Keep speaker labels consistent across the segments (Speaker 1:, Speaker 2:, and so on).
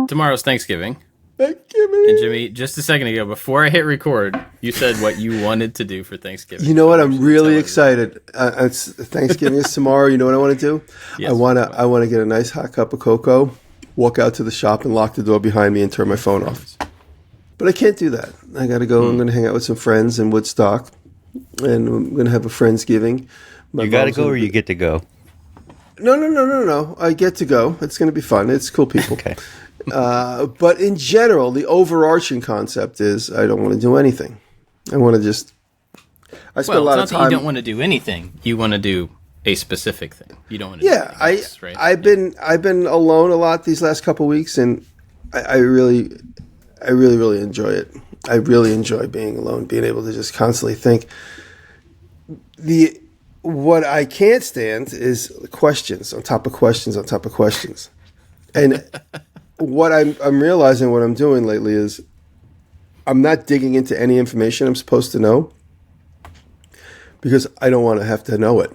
Speaker 1: Tomorrow's Thanksgiving.
Speaker 2: Thanksgiving.
Speaker 1: And Jimmy, just a second ago, before I hit record, you said what you wanted to do for Thanksgiving.
Speaker 2: You know what? I'm really excited. Thanksgiving is tomorrow. You know what I want to do?
Speaker 1: Yes.
Speaker 2: I want to get a nice hot cup of cocoa, walk out to the shop and lock the door behind me and turn my phone off. But I can't do that. I got to go. I'm going to hang out with some friends in Woodstock, and I'm going to have a Friendsgiving.
Speaker 3: You got to go or you get to go?
Speaker 2: No. I get to go. It's going to be fun. It's cool people.
Speaker 3: Okay.
Speaker 2: But in general, the overarching concept is I don't want to do anything. I want to just. I spend a lot of time.
Speaker 1: You don't want to do anything. You want to do a specific thing. You don't want to.
Speaker 2: Yeah,
Speaker 1: do else, right?
Speaker 2: I've been alone a lot these last couple of weeks, and I really enjoy it. I really enjoy being alone, being able to just constantly think. What I can't stand is questions on top of questions on top of questions, and. What I'm realizing what I'm doing lately is I'm not digging into any information I'm supposed to know because I don't want to have to know it.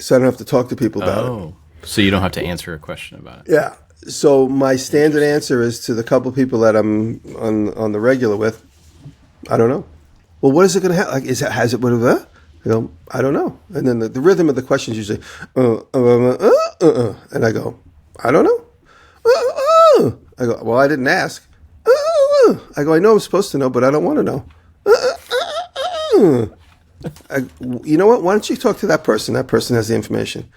Speaker 2: So I don't have to talk to people about it.
Speaker 1: So you don't have to answer a question about it.
Speaker 2: Yeah. So my standard answer is to the couple people that I'm on the regular with, I don't know. Well, what is it going to have? Like, has it whatever? I go, I don't know. And then the rhythm of the question is usually, and I go, I don't know. I go, well, I didn't ask. I go, I know I'm supposed to know, but I don't want to know. You know what? Why don't you talk to that person? That person has the information.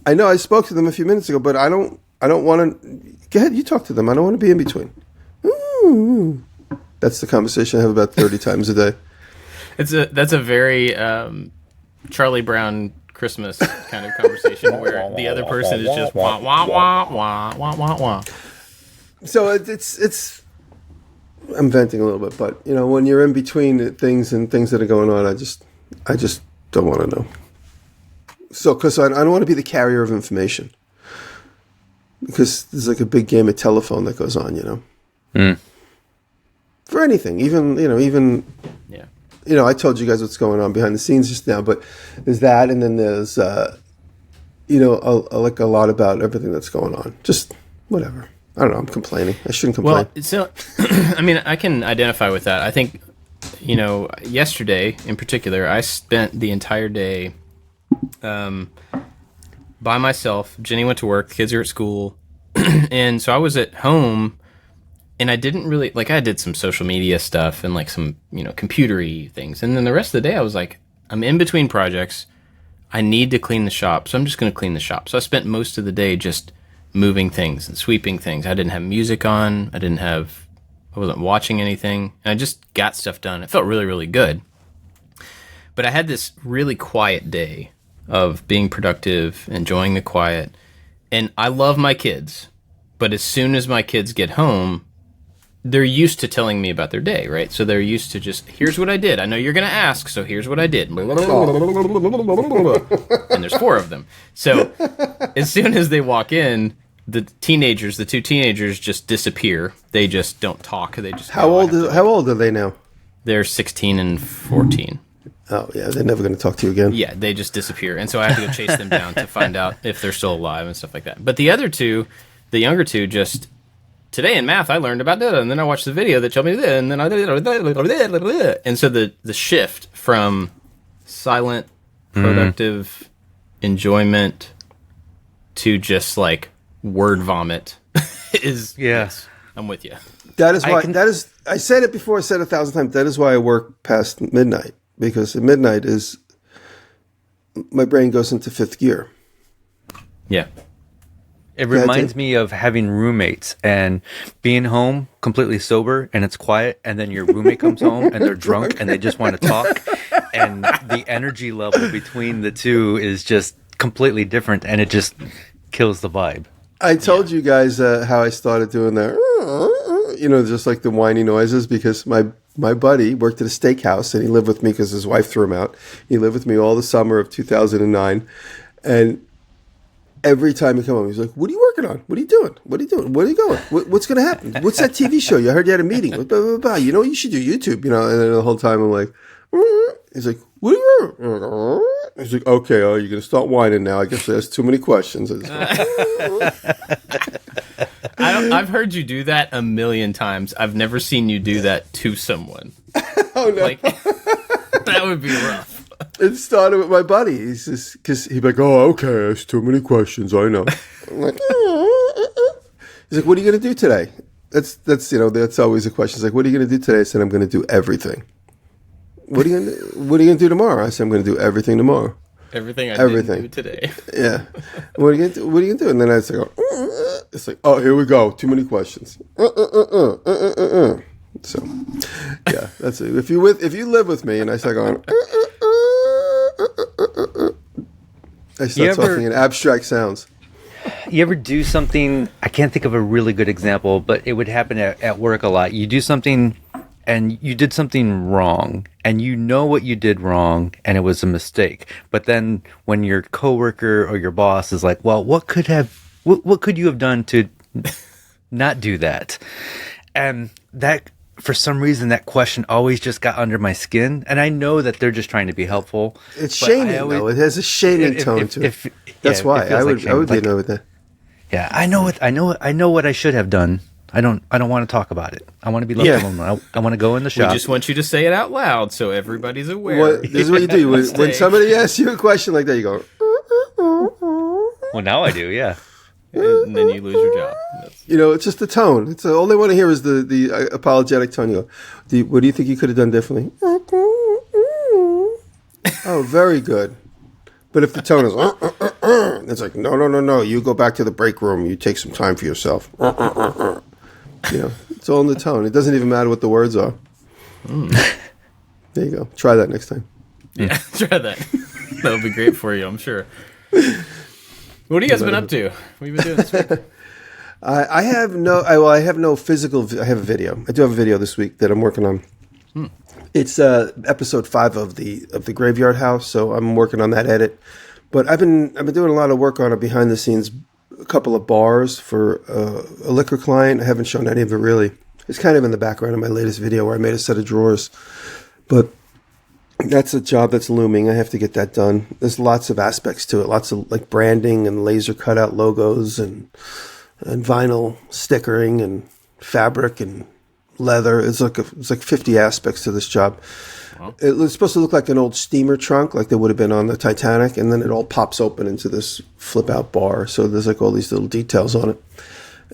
Speaker 2: I know I spoke to them a few minutes ago, but I don't want to. Go ahead, you talk to them. I don't want to be in between. That's the conversation I have about 30 times a day.
Speaker 1: That's a very Charlie Brown Christmas kind of conversation where the other person is just wah wah wah wah wah wah wah.
Speaker 2: So it's I'm venting a little bit, but you know, when you're in between things and things that are going on, I just don't want to know. So because I don't want to be the carrier of information, because there's like a big game of telephone that goes on, you know. For anything, even yeah. You know, I told you guys what's going on behind the scenes just now, but there's that, and then there's, like a lot about everything that's going on. Just whatever. I don't know. I'm complaining. I shouldn't complain.
Speaker 1: Well, so, I mean, I can identify with that. I think, you know, yesterday in particular, I spent the entire day by myself. Jenny went to work. Kids are at school. And so I was at home. And I didn't really, like, I did some social media stuff and, like, some, you know, computery things. And then the rest of the day, I was like, I'm in between projects. I need to clean the shop, so I'm just going to clean the shop. So I spent most of the day just moving things and sweeping things. I didn't have music on. I wasn't watching anything. And I just got stuff done. It felt really, really good. But I had this really quiet day of being productive, enjoying the quiet. And I love my kids. But as soon as my kids get home, they're used to telling me about their day, right? So they're used to just, here's what I did. I know you're going to ask, so here's what I did. And there's 4 of them. So as soon as they walk in, the two teenagers just disappear. They just don't talk. They just
Speaker 2: How old are they now?
Speaker 1: They're 16 and 14.
Speaker 2: Oh, yeah, they're never going to talk to you again.
Speaker 1: Yeah, they just disappear. And so I have to go chase them down to find out if they're still alive and stuff like that. But the other two, the younger two, just... Today in math, I learned about that, and then I watched the video that told me that, and then I did it. And so the shift from silent, productive enjoyment to just like word vomit is yes. I'm with you.
Speaker 2: That is why. I said it before. I said it 1,000 times. That is why I work past midnight, because at midnight is my brain goes into 5th gear.
Speaker 1: Yeah.
Speaker 3: It reminds me of having roommates and being home completely sober and it's quiet, and then your roommate comes home and they're drunk and they just want to talk, and the energy level between the two is just completely different, and it just kills the vibe.
Speaker 2: I told you guys how I started doing that, just like the whiny noises, because my buddy worked at a steakhouse and he lived with me because his wife threw him out. He lived with me all the summer of 2009, and every time he come home, he's like, "What are you working on? What are you doing? What are you doing? Where are you going? What's going to happen? What's that TV show? I heard you had a meeting. Blah, blah, blah. You know, you should do YouTube." And then the whole time I'm like, he's like, What are you? He's like, okay, oh, you're gonna start whining now. I guess there's too many questions.
Speaker 1: I've heard you do that a million times. I've never seen you do that to someone.
Speaker 2: Oh no,
Speaker 1: Like that would be rough.
Speaker 2: It started with my buddy. He's just because he'd be like, oh, okay, there's too many questions. I know. I'm like, he's like, what are you gonna do today? That's always a question. It's like, what are you gonna do today? I said, I'm gonna do everything. What are you gonna do tomorrow? I said, I'm gonna do everything tomorrow.
Speaker 1: Everything I didn't do today.
Speaker 2: Yeah. What are you gonna do? And then I say, it's like, oh, here we go. Too many questions. So, yeah, that's it. If you live with me and I start going, I start talking in abstract sounds.
Speaker 3: You ever do something? I can't think of a really good example, but it would happen at work a lot. You do something and you did something wrong and you know what you did wrong and it was a mistake. But then when your coworker or your boss is like, well, what could you have done to not do that? And that, for some reason, that question always just got under my skin. And I know that they're just trying to be helpful.
Speaker 2: It's shaming, though. It has a shaming tone to it. That's why I would be annoyed with that.
Speaker 3: Yeah, I know what I should have done. I don't want to talk about it. I want to be left alone. I want to go in the shop.
Speaker 1: We just want you to say it out loud so everybody's aware.
Speaker 2: This is what you do. When somebody asks you a question like that, you go,
Speaker 3: well, now I do, yeah.
Speaker 1: And then you lose your job.
Speaker 2: It's just the tone. It's all they want to hear is the apologetic tone. You go, what do you think you could have done differently? Oh, very good. But if the tone is, it's like, no, you go back to the break room. You take some time for yourself. It's all in the tone. It doesn't even matter what the words are. There you go. Try that next time.
Speaker 1: Yeah, try that. That'll be great for you, I'm sure. What have you guys been up to? What have you been doing this week?
Speaker 2: I have no physical. I have a video. I do have a video this week that I'm working on. It's episode 5 of the Graveyard House, so I'm working on that edit. But I've been doing a lot of work on a behind the scenes, a couple of bars for a liquor client. I haven't shown any of it really. It's kind of in the background of my latest video where I made a set of drawers, but that's a job that's looming. I have to get that done. There's lots of aspects to it. Lots of like branding and laser cutout logos and vinyl stickering and fabric and leather. It's like 50 aspects to this job. Wow. It's supposed to look like an old steamer trunk, like they would have been on the Titanic, and then it all pops open into this flip-out bar. So there's like all these little details on it.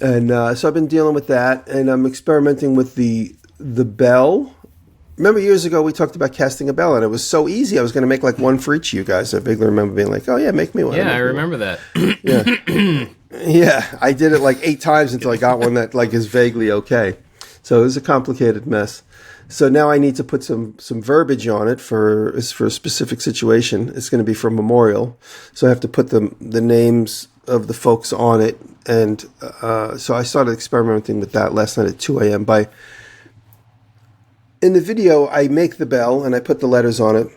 Speaker 2: And so I've been dealing with that, and I'm experimenting with the bell. Remember years ago we talked about casting a bell, and it was so easy. I was going to make like one for each of you guys. I vaguely remember being like, oh yeah, make me one.
Speaker 1: Yeah, I remember that.
Speaker 2: Yeah. Yeah, I did it like 8 times until I got one that like is vaguely okay. So it was a complicated mess. So now I need to put some verbiage on it for a specific situation. It's going to be for a memorial. So I have to put the names of the folks on it. And so I started experimenting with that last night at 2 a.m. In the video, I make the bell and I put the letters on it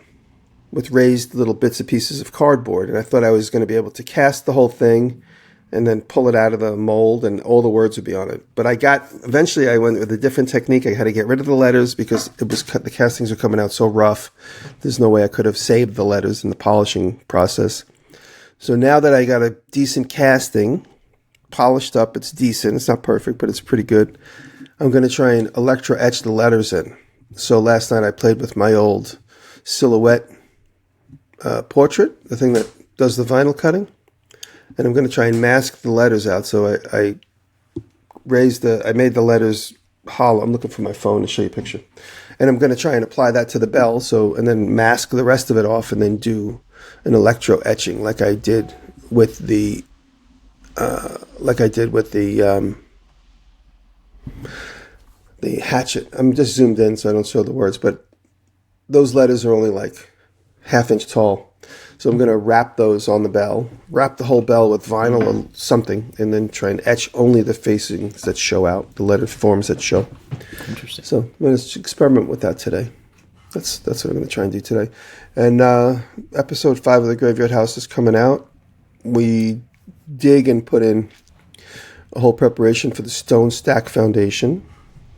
Speaker 2: with raised little bits and pieces of cardboard. And I thought I was going to be able to cast the whole thing and then pull it out of the mold and all the words would be on it. But eventually I went with a different technique. I had to get rid of the letters because the castings were coming out so rough. There's no way I could have saved the letters in the polishing process. So now that I got a decent casting, polished up, it's decent. It's not perfect, but it's pretty good. I'm going to try and electro etch the letters in. So last night I played with my old Silhouette portrait, the thing that does the vinyl cutting. And I'm going to try and mask the letters out. So I made the letters hollow. I'm looking for my phone to show you a picture. And I'm going to try and apply that to the bell. And then mask the rest of it off and then do an electro etching like I did with the hatchet. I'm just zoomed in so I don't show the words, but those letters are only like ½ inch tall. So I'm going to wrap those on the bell, wrap the whole bell with vinyl or something, and then try and etch only the facings that show out, the letter forms that show.
Speaker 1: Interesting.
Speaker 2: So I'm going to experiment with that today. That's what I'm going to try and do today. And episode 5 of the Graveyard House is coming out. We dig and put in a whole preparation for the stone stack foundation.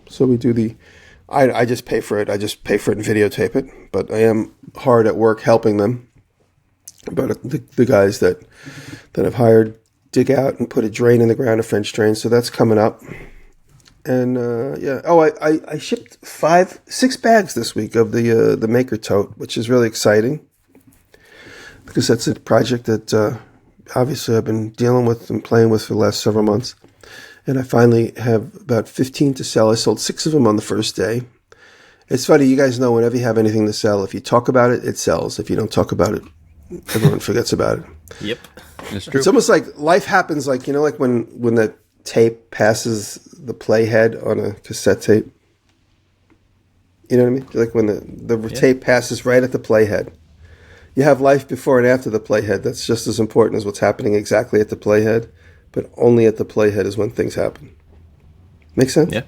Speaker 2: So we do the I just pay for it. I just pay for it and videotape it. But I am hard at work helping them. But the guys that I've hired dig out and put a drain in the ground, a French drain. So that's coming up. And yeah. Oh, I shipped 6 bags this week of the Maker Tote, which is really exciting because that's a project that obviously I've been dealing with and playing with for the last several months. And I finally have about 15 to sell. I sold 6 of them on the first day. It's funny, you guys know whenever you have anything to sell, if you talk about it, it sells. If you don't talk about it, everyone forgets about it.
Speaker 1: Yep.
Speaker 3: It's true.
Speaker 2: It's almost like life happens, like, you know, like when the tape passes the playhead on a cassette tape. You know what I mean? Like when the tape passes right at the playhead. You have life before and after the playhead. That's just as important as what's happening exactly at the playhead. But only at the playhead is when things happen. Make sense?
Speaker 3: Yeah.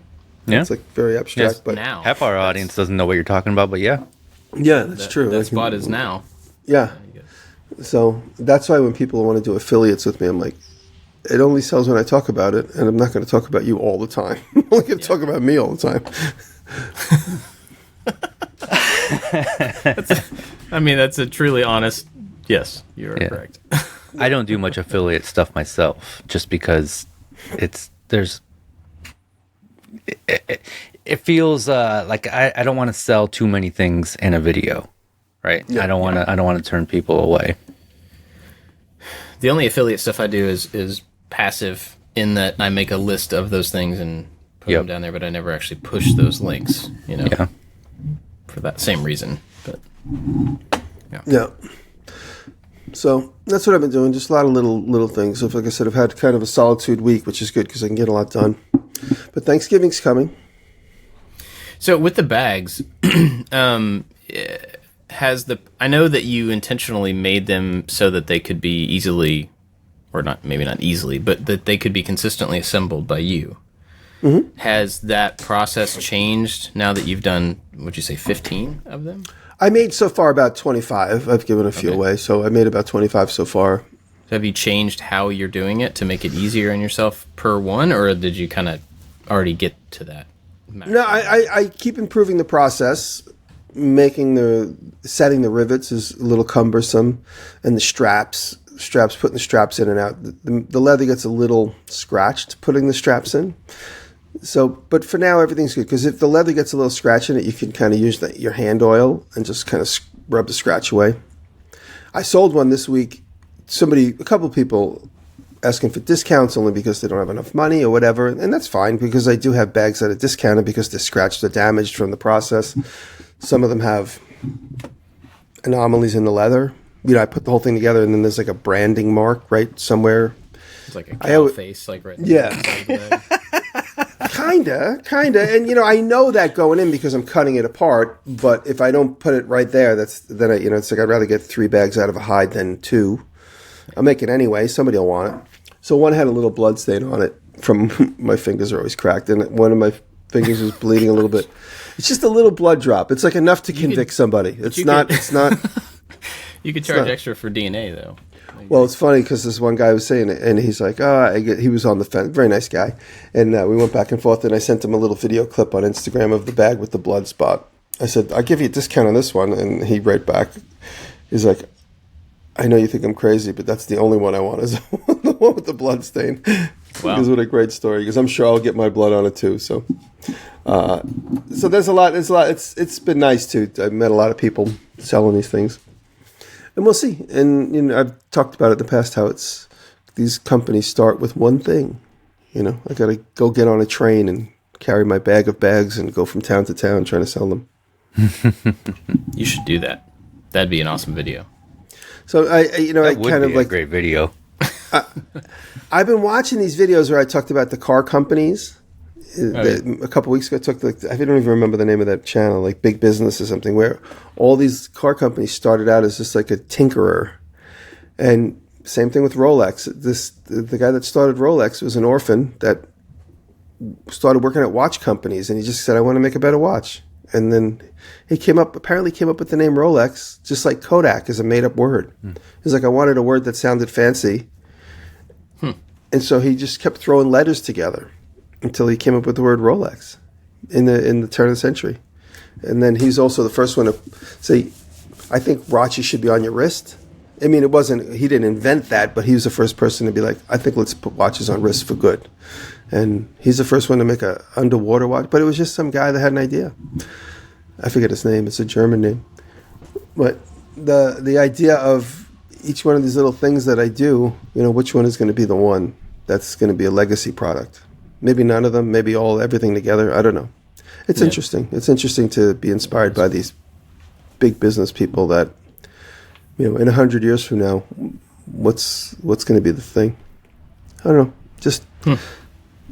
Speaker 3: Yeah.
Speaker 2: It's like very abstract,
Speaker 1: Yes,
Speaker 2: but
Speaker 1: now.
Speaker 3: Half our audience doesn't know what you're talking about, but yeah.
Speaker 2: yeah, that's true.
Speaker 1: That
Speaker 2: Like,
Speaker 1: spot is now.
Speaker 2: Yeah. So that's why when people want to do affiliates with me, I'm like, it only sells when I talk about it, and I'm not going to talk about you all the time. I'm only going to talk about me all the time.
Speaker 1: That's a truly honest. Yes, you're correct.
Speaker 3: I don't do much affiliate stuff myself just because it feels like I don't want to sell too many things in a video, right?
Speaker 2: Yeah.
Speaker 3: I don't want to turn people away.
Speaker 1: The only affiliate stuff I do is passive in that I make a list of those things and put them down there, but I never actually push those links, for that same reason. But
Speaker 2: Yeah. So that's what I've been doing, just a lot of little things. So like I said, I've had kind of a solitude week, which is good because I can get a lot done. But Thanksgiving's coming.
Speaker 1: so with the bags, I know that you intentionally made them so that they could be easily, or not, maybe not easily, but that they could be consistently assembled by you. Mm-hmm. Has that process changed now that you've done, would you say 15 of them?
Speaker 2: I made so far about 25. I've given a few away, so I made about 25 so far.
Speaker 1: So have you changed how you're doing it to make it easier on yourself per one, or did you kind of already get to that?
Speaker 2: No, I keep improving the process. Setting the rivets is a little cumbersome, and the straps, putting the straps in and out. The leather gets a little scratched putting the straps in. So, but for now, everything's good. Because if the leather gets a little scratch in it, you can kind of use your hand oil and just kind of rub the scratch away. I sold one this week. A couple of people asking for discounts only because they don't have enough money or whatever. And that's fine because I do have bags that are discounted because they're scratched or damaged from the process. Some of them have anomalies in the leather. I put the whole thing together and then there's like a branding mark right somewhere.
Speaker 1: It's like a cow face, like right there.
Speaker 2: Yeah. Kinda. And, I know that going in because I'm cutting it apart, but if I don't put it right there, it's like I'd rather get 3 bags out of a hide than 2. I'll make it anyway. Somebody will want it. So one had a little blood stain on it from my fingers are always cracked, and one of my fingers was bleeding a little bit. It's just a little blood drop. It's like enough to convict somebody. It's not.
Speaker 1: You could charge extra for DNA, though.
Speaker 2: Well, it's funny because this one guy was saying it, and he's like, he was on the fence. Very nice guy. And we went back and forth, and I sent him a little video clip on Instagram of the bag with the blood spot. I said, I'll give you a discount on this one. And he wrote back, he's like, I know you think I'm crazy, but that's the only one I want is the one with the blood stain. Wow. Because what a great story. Because I'm sure I'll get my blood on it too. So there's a lot. It's been nice too. I've met a lot of people selling these things. And we'll see. And I've talked about it in the past how these companies start with one thing. I got to go get on a train and carry my bag of bags and go from town to town trying to sell them.
Speaker 1: You should do that. That'd be an awesome video.
Speaker 2: So I
Speaker 3: kind of like a great video.
Speaker 2: I've been watching these videos where I talked about the car companies. A couple weeks ago, I don't even remember the name of that channel, like Big Business or something, where all these car companies started out as just like a tinkerer. And same thing with Rolex. The guy that started Rolex was an orphan that started working at watch companies, and he just said, I want to make a better watch. And then he apparently came up with the name Rolex, just like Kodak is a made-up word. He's like, I wanted a word that sounded fancy. And so he just kept throwing letters together until he came up with the word Rolex. in the turn of the century. And then he's also the first one to say, I think watches should be on your wrist. I mean, he didn't invent that, but he was the first person to be like, I think let's put watches on wrists for good. And he's the first one to make a underwater watch, but it was just some guy that had an idea. I forget his name. It's a German name. But the idea of each one of these little things that I do, which one is going to be the one that's going to be a legacy product? Maybe none of them, maybe everything together. I don't know. It's interesting. It's interesting to be inspired by these big business people that, in 100 years from now, what's going to be the thing? I don't know. Just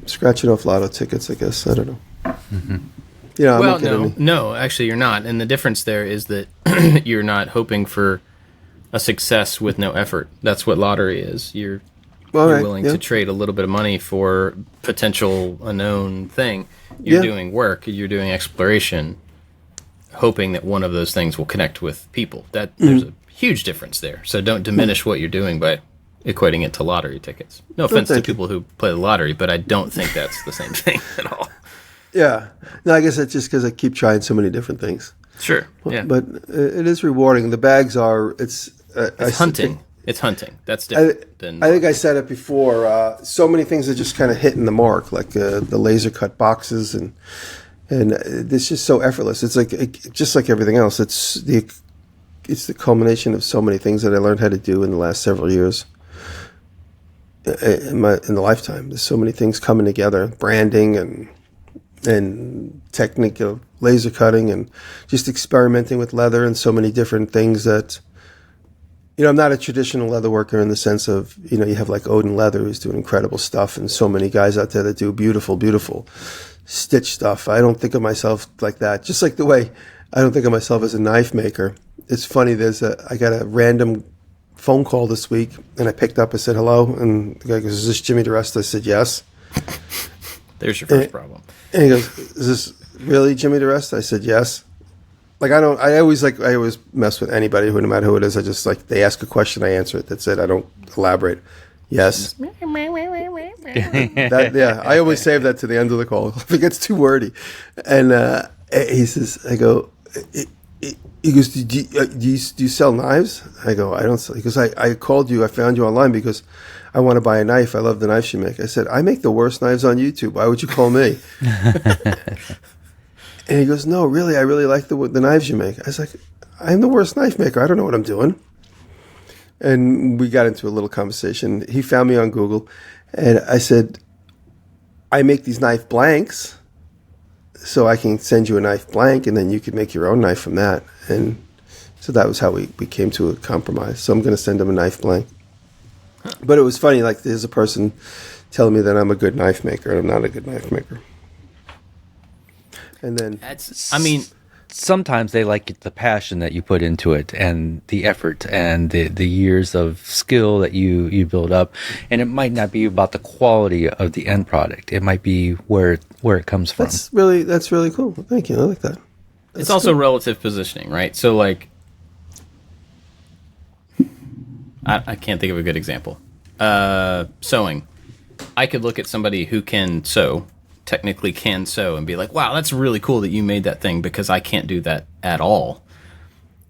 Speaker 2: scratching off lotto tickets, I guess. I don't know.
Speaker 1: Mm-hmm. No, actually you're not. And the difference there is that you're not hoping for a success with no effort. That's what lottery is. You're willing to trade a little bit of money for potential unknown thing. You're doing work. You're doing exploration, hoping that one of those things will connect with people. There's a huge difference there. So don't diminish what you're doing by equating it to lottery tickets. No offense to people who play the lottery, but I don't think that's the same thing at all.
Speaker 2: Yeah. No, I guess it's just because I keep trying so many different things.
Speaker 1: Sure. Yeah.
Speaker 2: But it is rewarding. The bags are. It's
Speaker 1: hunting. It's hunting. That's different than.
Speaker 2: I think I said it before. So many things are just kind of hitting the mark, like the laser cut boxes, and it's just so effortless. It's just like everything else. It's the culmination of so many things that I learned how to do in the last several years. In the lifetime, there's so many things coming together, branding and technique of laser cutting and just experimenting with leather and so many different things that. I'm not a traditional leather worker in the sense of, you have like Odin Leather who's doing incredible stuff and so many guys out there that do beautiful, beautiful stitch stuff. I don't think of myself like that. Just like the way I don't think of myself as a knife maker. It's funny. I got a random phone call this week and I picked up, I said, hello. And the guy goes, is this Jimmy Diresta? I said, yes.
Speaker 1: There's your first problem.
Speaker 2: And he goes, is this really Jimmy Diresta? I said, yes. Like, I always mess with anybody who, no matter who it is, I just they ask a question, I answer it. That's it. I don't elaborate. Yes. I always save that to the end of the call if it gets too wordy. And he says, I go, he goes, do you sell knives? I go, I don't sell. He goes, I called you, I found you online because I want to buy a knife. I love the knives you make. I said, I make the worst knives on YouTube. Why would you call me? And he goes, no, really, I really like the knives you make. I was like, I'm the worst knife maker. I don't know what I'm doing. And we got into a little conversation. He found me on Google. And I said, I make these knife blanks, so I can send you a knife blank, and then you could make your own knife from that. And so that was how we came to a compromise. So I'm going to send him a knife blank. But it was funny, like there's a person telling me that I'm a good knife maker, and I'm not a good knife maker. And then,
Speaker 3: sometimes they like the passion that you put into it and the effort and the years of skill that you build up. And it might not be about the quality of the end product. It might be where it comes from.
Speaker 2: That's really cool. Thank you. I like that.
Speaker 1: It's also relative positioning, right? So like, I can't think of a good example. Sewing. I could look at somebody who can sew, technically can sew, and be like, wow, that's really cool that you made that thing because I can't do that at all.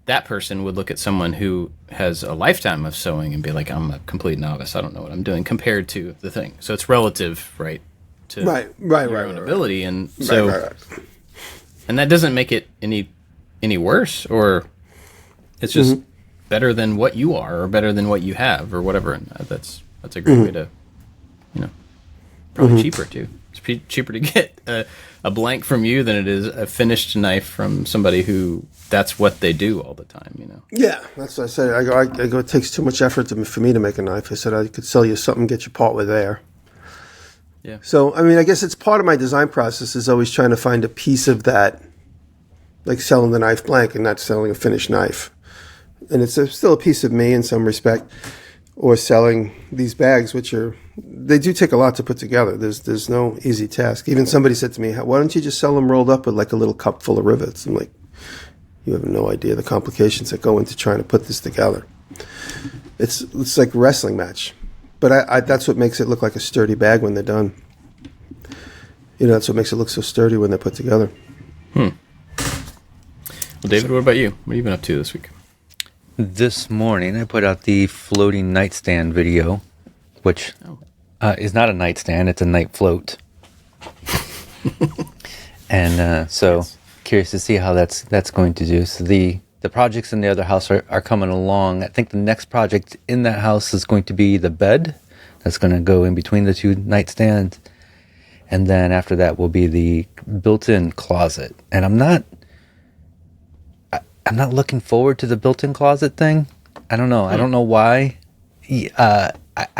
Speaker 1: That person would look at someone who has a lifetime of sewing and be like, I'm a complete novice. I don't know what I'm doing compared to the thing. So it's relative, right? To your own ability. And so, and that doesn't make it any worse, or it's just better than what you are or better than what you have or whatever. And that's a great way to, probably cheaper too. It's cheaper to get a blank from you than it is a finished knife from somebody who that's what they do all the time,
Speaker 2: Yeah, that's what I said. I go. It takes too much effort for me to make a knife. I said I could sell you something, get you part with there.
Speaker 1: Yeah.
Speaker 2: So I guess it's part of my design process is always trying to find a piece of that, like selling the knife blank and not selling a finished knife, and it's still a piece of me in some respect. Or selling these bags, they do take a lot to put together. There's no easy task. Even somebody said to me, why don't you just sell them rolled up with like a little cup full of rivets? I'm like, you have no idea the complications that go into trying to put this together. It's like a wrestling match. But I that's what makes it look like a sturdy bag when they're done. that's what makes it look so sturdy when they're put together.
Speaker 1: Well, David, what about you? What have you been up to this week?
Speaker 3: This morning, I put out the floating nightstand video, which is not a nightstand; it's a night float. And so, curious to see how that's going to do. So the projects in the other house are coming along. I think the next project in that house is going to be the bed. That's going to go in between the two nightstands. And then after that will be the built-in closet. And I'm not looking forward to the built-in closet thing. I don't know. I don't know why. I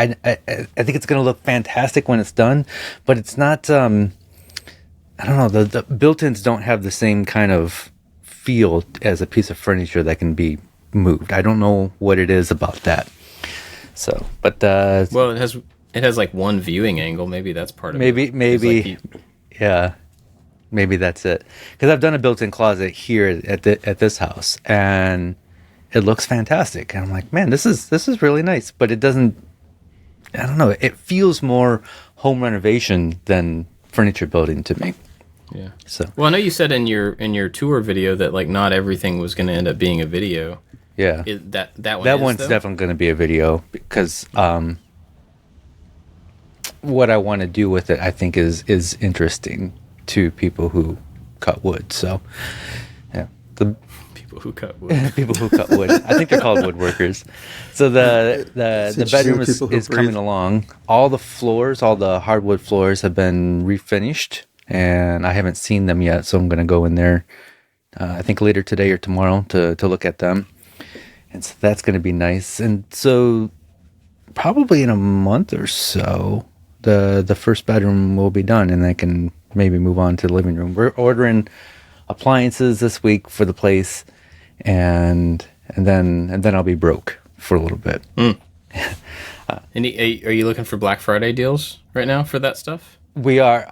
Speaker 3: think it's going to look fantastic when it's done, but it's not. I don't know. The built-ins don't have the same kind of feel as a piece of furniture that can be moved. I don't know what it is about that. So, but
Speaker 1: well, it has like one viewing angle. Maybe that's part of it.
Speaker 3: Maybe, yeah, maybe that's it. Because I've done a built-in closet here at this house, and it looks fantastic. And I'm like, man, this is really nice. But it doesn't. I don't know. It feels more home renovation than furniture building to me.
Speaker 1: Yeah.
Speaker 3: So.
Speaker 1: Well, I know you said in your tour video that like not everything was going to end up being a video.
Speaker 3: Yeah.
Speaker 1: That
Speaker 3: one's definitely going to be a video because what I want to do with it, I think, is interesting to people who cut wood. So, yeah, the
Speaker 1: people who cut wood.
Speaker 3: People who cut wood. I think they're called woodworkers. So the bedroom is coming along. All the floors, all the hardwood floors, have been refinished, and I haven't seen them yet. So I'm going to go in there. I think later today or tomorrow to look at them. And so that's going to be nice. And so probably in a month or so, the first bedroom will be done, and I can maybe move on to the living room. We're ordering appliances this week for the place, and then I'll be broke for a little bit.
Speaker 1: Are you looking for Black Friday deals right now for that stuff?
Speaker 3: We are.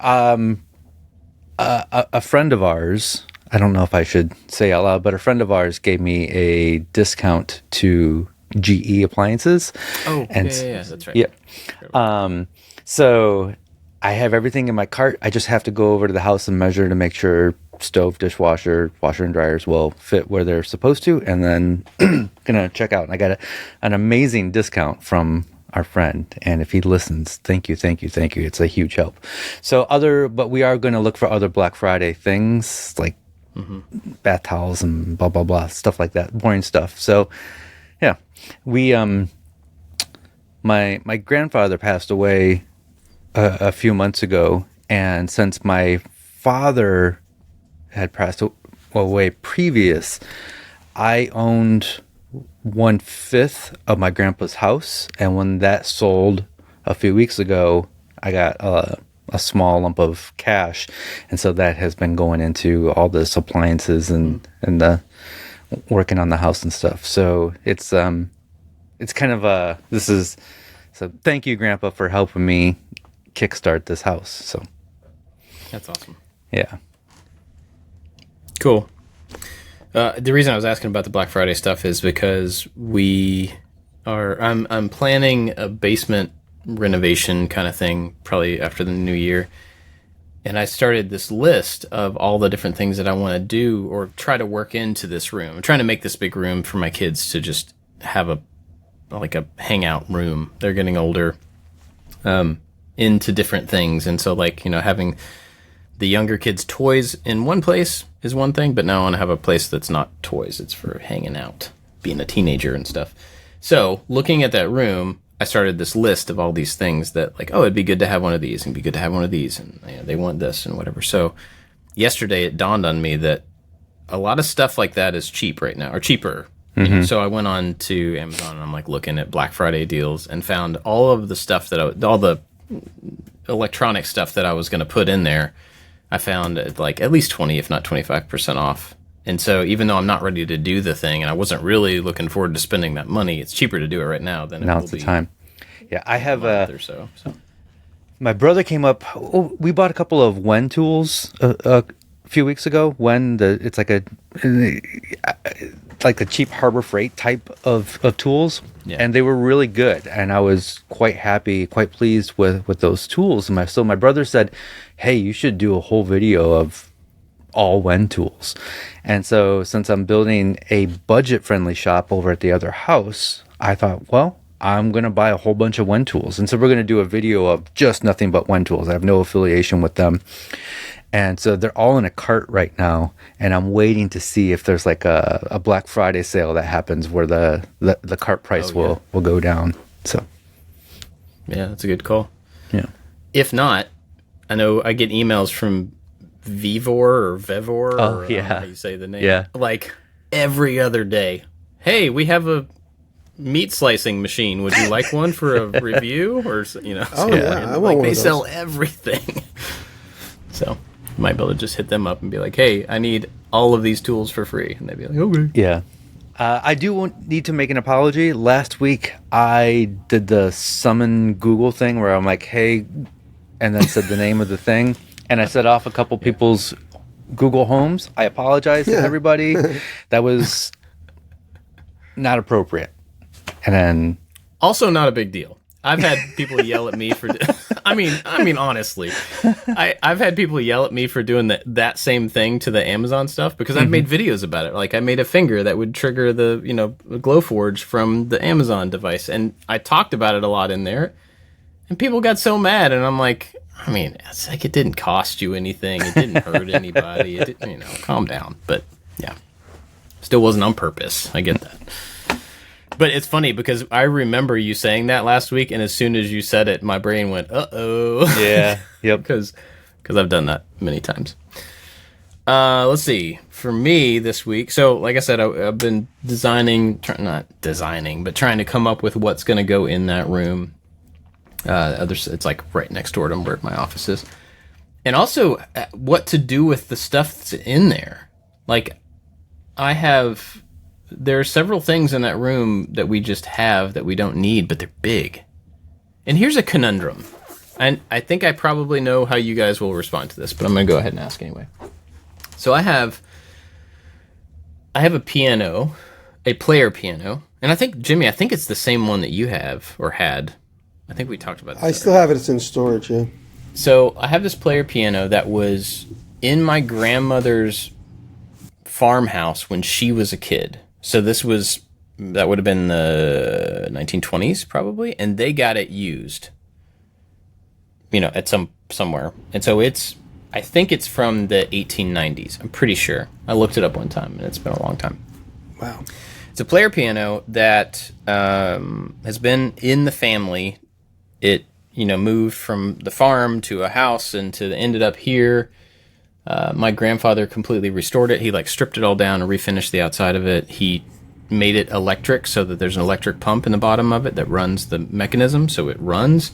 Speaker 3: A friend of ours, I don't know if I should say out loud, but a friend of ours gave me a discount to GE appliances.
Speaker 1: Oh, and yeah, that's right.
Speaker 3: Yeah. So I have everything in my cart. I just have to go over to the house and measure to make sure stove, dishwasher, washer and dryers will fit where they're supposed to, and then gonna check out. And I got an amazing discount from our friend, and if he listens, thank you. It's a huge help. But we are going to look for other Black Friday things like bath towels and blah blah blah, stuff like that, boring stuff. So yeah, we my grandfather passed away a few months ago, and since my father had passed away previous, I owned 1/5 of my grandpa's house, and when that sold a few weeks ago, I got a small lump of cash, and so that has been going into all the appliances and the working on the house and stuff. So it's kind of so thank you, Grandpa, for helping me kickstart this house. So
Speaker 1: that's awesome.
Speaker 3: Yeah.
Speaker 1: Cool. The reason I was asking about the Black Friday stuff is because I'm planning a basement renovation kind of thing probably after the new year. And I started this list of all the different things that I want to do or try to work into this room. I'm trying to make this big room for my kids to just have a hangout room. They're getting older, into different things. And so having the younger kids' toys in one place is one thing, but now I want to have a place that's not toys. It's for hanging out, being a teenager and stuff. So looking at that room, I started this list of all these things that it'd be good to have one of these and be good to have one of these. And they want this and whatever. So yesterday it dawned on me that a lot of stuff like that is cheap right now, or cheaper. Mm-hmm. So I went on to Amazon and I'm looking at Black Friday deals and found all of the stuff all the electronic stuff that I was going to put in there. I found at least 20, if not 25% off. And so even though I'm not ready to do the thing and I wasn't really looking forward to spending that money, it's cheaper to do it right now than
Speaker 3: now
Speaker 1: it will
Speaker 3: it's the
Speaker 1: be.
Speaker 3: time. Yeah, I have
Speaker 1: or so.
Speaker 3: My brother came up. We bought a couple of Wen tools a few weeks ago. It's like like the cheap Harbor Freight type of tools,
Speaker 1: Yeah.
Speaker 3: and they were really good. And I was quite happy, quite pleased with those tools. And so my brother said, "Hey, you should do a whole video of all Wen tools." And so since I'm building a budget-friendly shop over at the other house, I thought, well, I'm going to buy a whole bunch of Wen tools. And so we're going to do a video of just nothing but Wen tools. I have no affiliation with them. And so they're all in a cart right now, and I'm waiting to see if there's like a Black Friday sale that happens where the cart price will go down. So,
Speaker 1: yeah, that's a good call.
Speaker 3: yeah.
Speaker 1: If not, I know I get emails from Vevor or Vevor.
Speaker 3: Oh,
Speaker 1: or,
Speaker 3: yeah.
Speaker 1: how you say the name.
Speaker 3: Yeah.
Speaker 1: Like every other day. Hey, we have a meat slicing machine. Would you like one for a review? Or, you know,
Speaker 2: Oh, yeah. I want one
Speaker 1: they
Speaker 2: of those.
Speaker 1: sell everything. So you might be able to just hit them up and be like, hey, I need all of these tools for free. And they'd be like, okay.
Speaker 3: Yeah. I do need to make an apology. Last week, I did the summon Google thing where I'm like, hey, and then said the name of the thing. And I set off a couple people's Google Homes. I apologize to everybody. That was not appropriate. And then...
Speaker 1: Also not a big deal. I've had people yell at me for... I mean, honestly. I've had people yell at me for doing that same thing to the Amazon stuff because I've made videos about it. Like, I made a finger that would trigger the, Glowforge from the Amazon device. And I talked about it a lot in there. And people got so mad. And I'm like, I mean, it's like it didn't cost you anything. It didn't hurt anybody. It didn't, calm down. But, yeah. Still wasn't on purpose. I get that. But it's funny because I remember you saying that last week, and as soon as you said it, my brain went, uh-oh.
Speaker 3: Yeah, yep.
Speaker 1: Because I've done that many times. Let's see. For me this week, so like I said, I've been not designing, but trying to come up with what's going to go in that room. It's like right next door to where my office is. And also what to do with the stuff that's in there. Like, there are several things in that room that we just have that we don't need, but they're big. And here's a conundrum. And I think I probably know how you guys will respond to this, but I'm going to go ahead and ask anyway. So I have a piano, a player piano, and I think, Jimmy, it's the same one that you have or had. I think we talked about this.
Speaker 2: I still have it. It's in storage, yeah.
Speaker 1: So I have this player piano that was in my grandmother's farmhouse when she was a kid. So that would have been the 1920s probably, and they got it used, at somewhere. And so I think it's from the 1890s. I'm pretty sure. I looked it up one time, and it's been a long time.
Speaker 2: Wow.
Speaker 1: It's a player piano that has been in the family. It, moved from the farm to a house and ended up here. My grandfather completely restored it. He stripped it all down and refinished the outside of it. He made it electric so that there's an electric pump in the bottom of it that runs the mechanism, so it runs.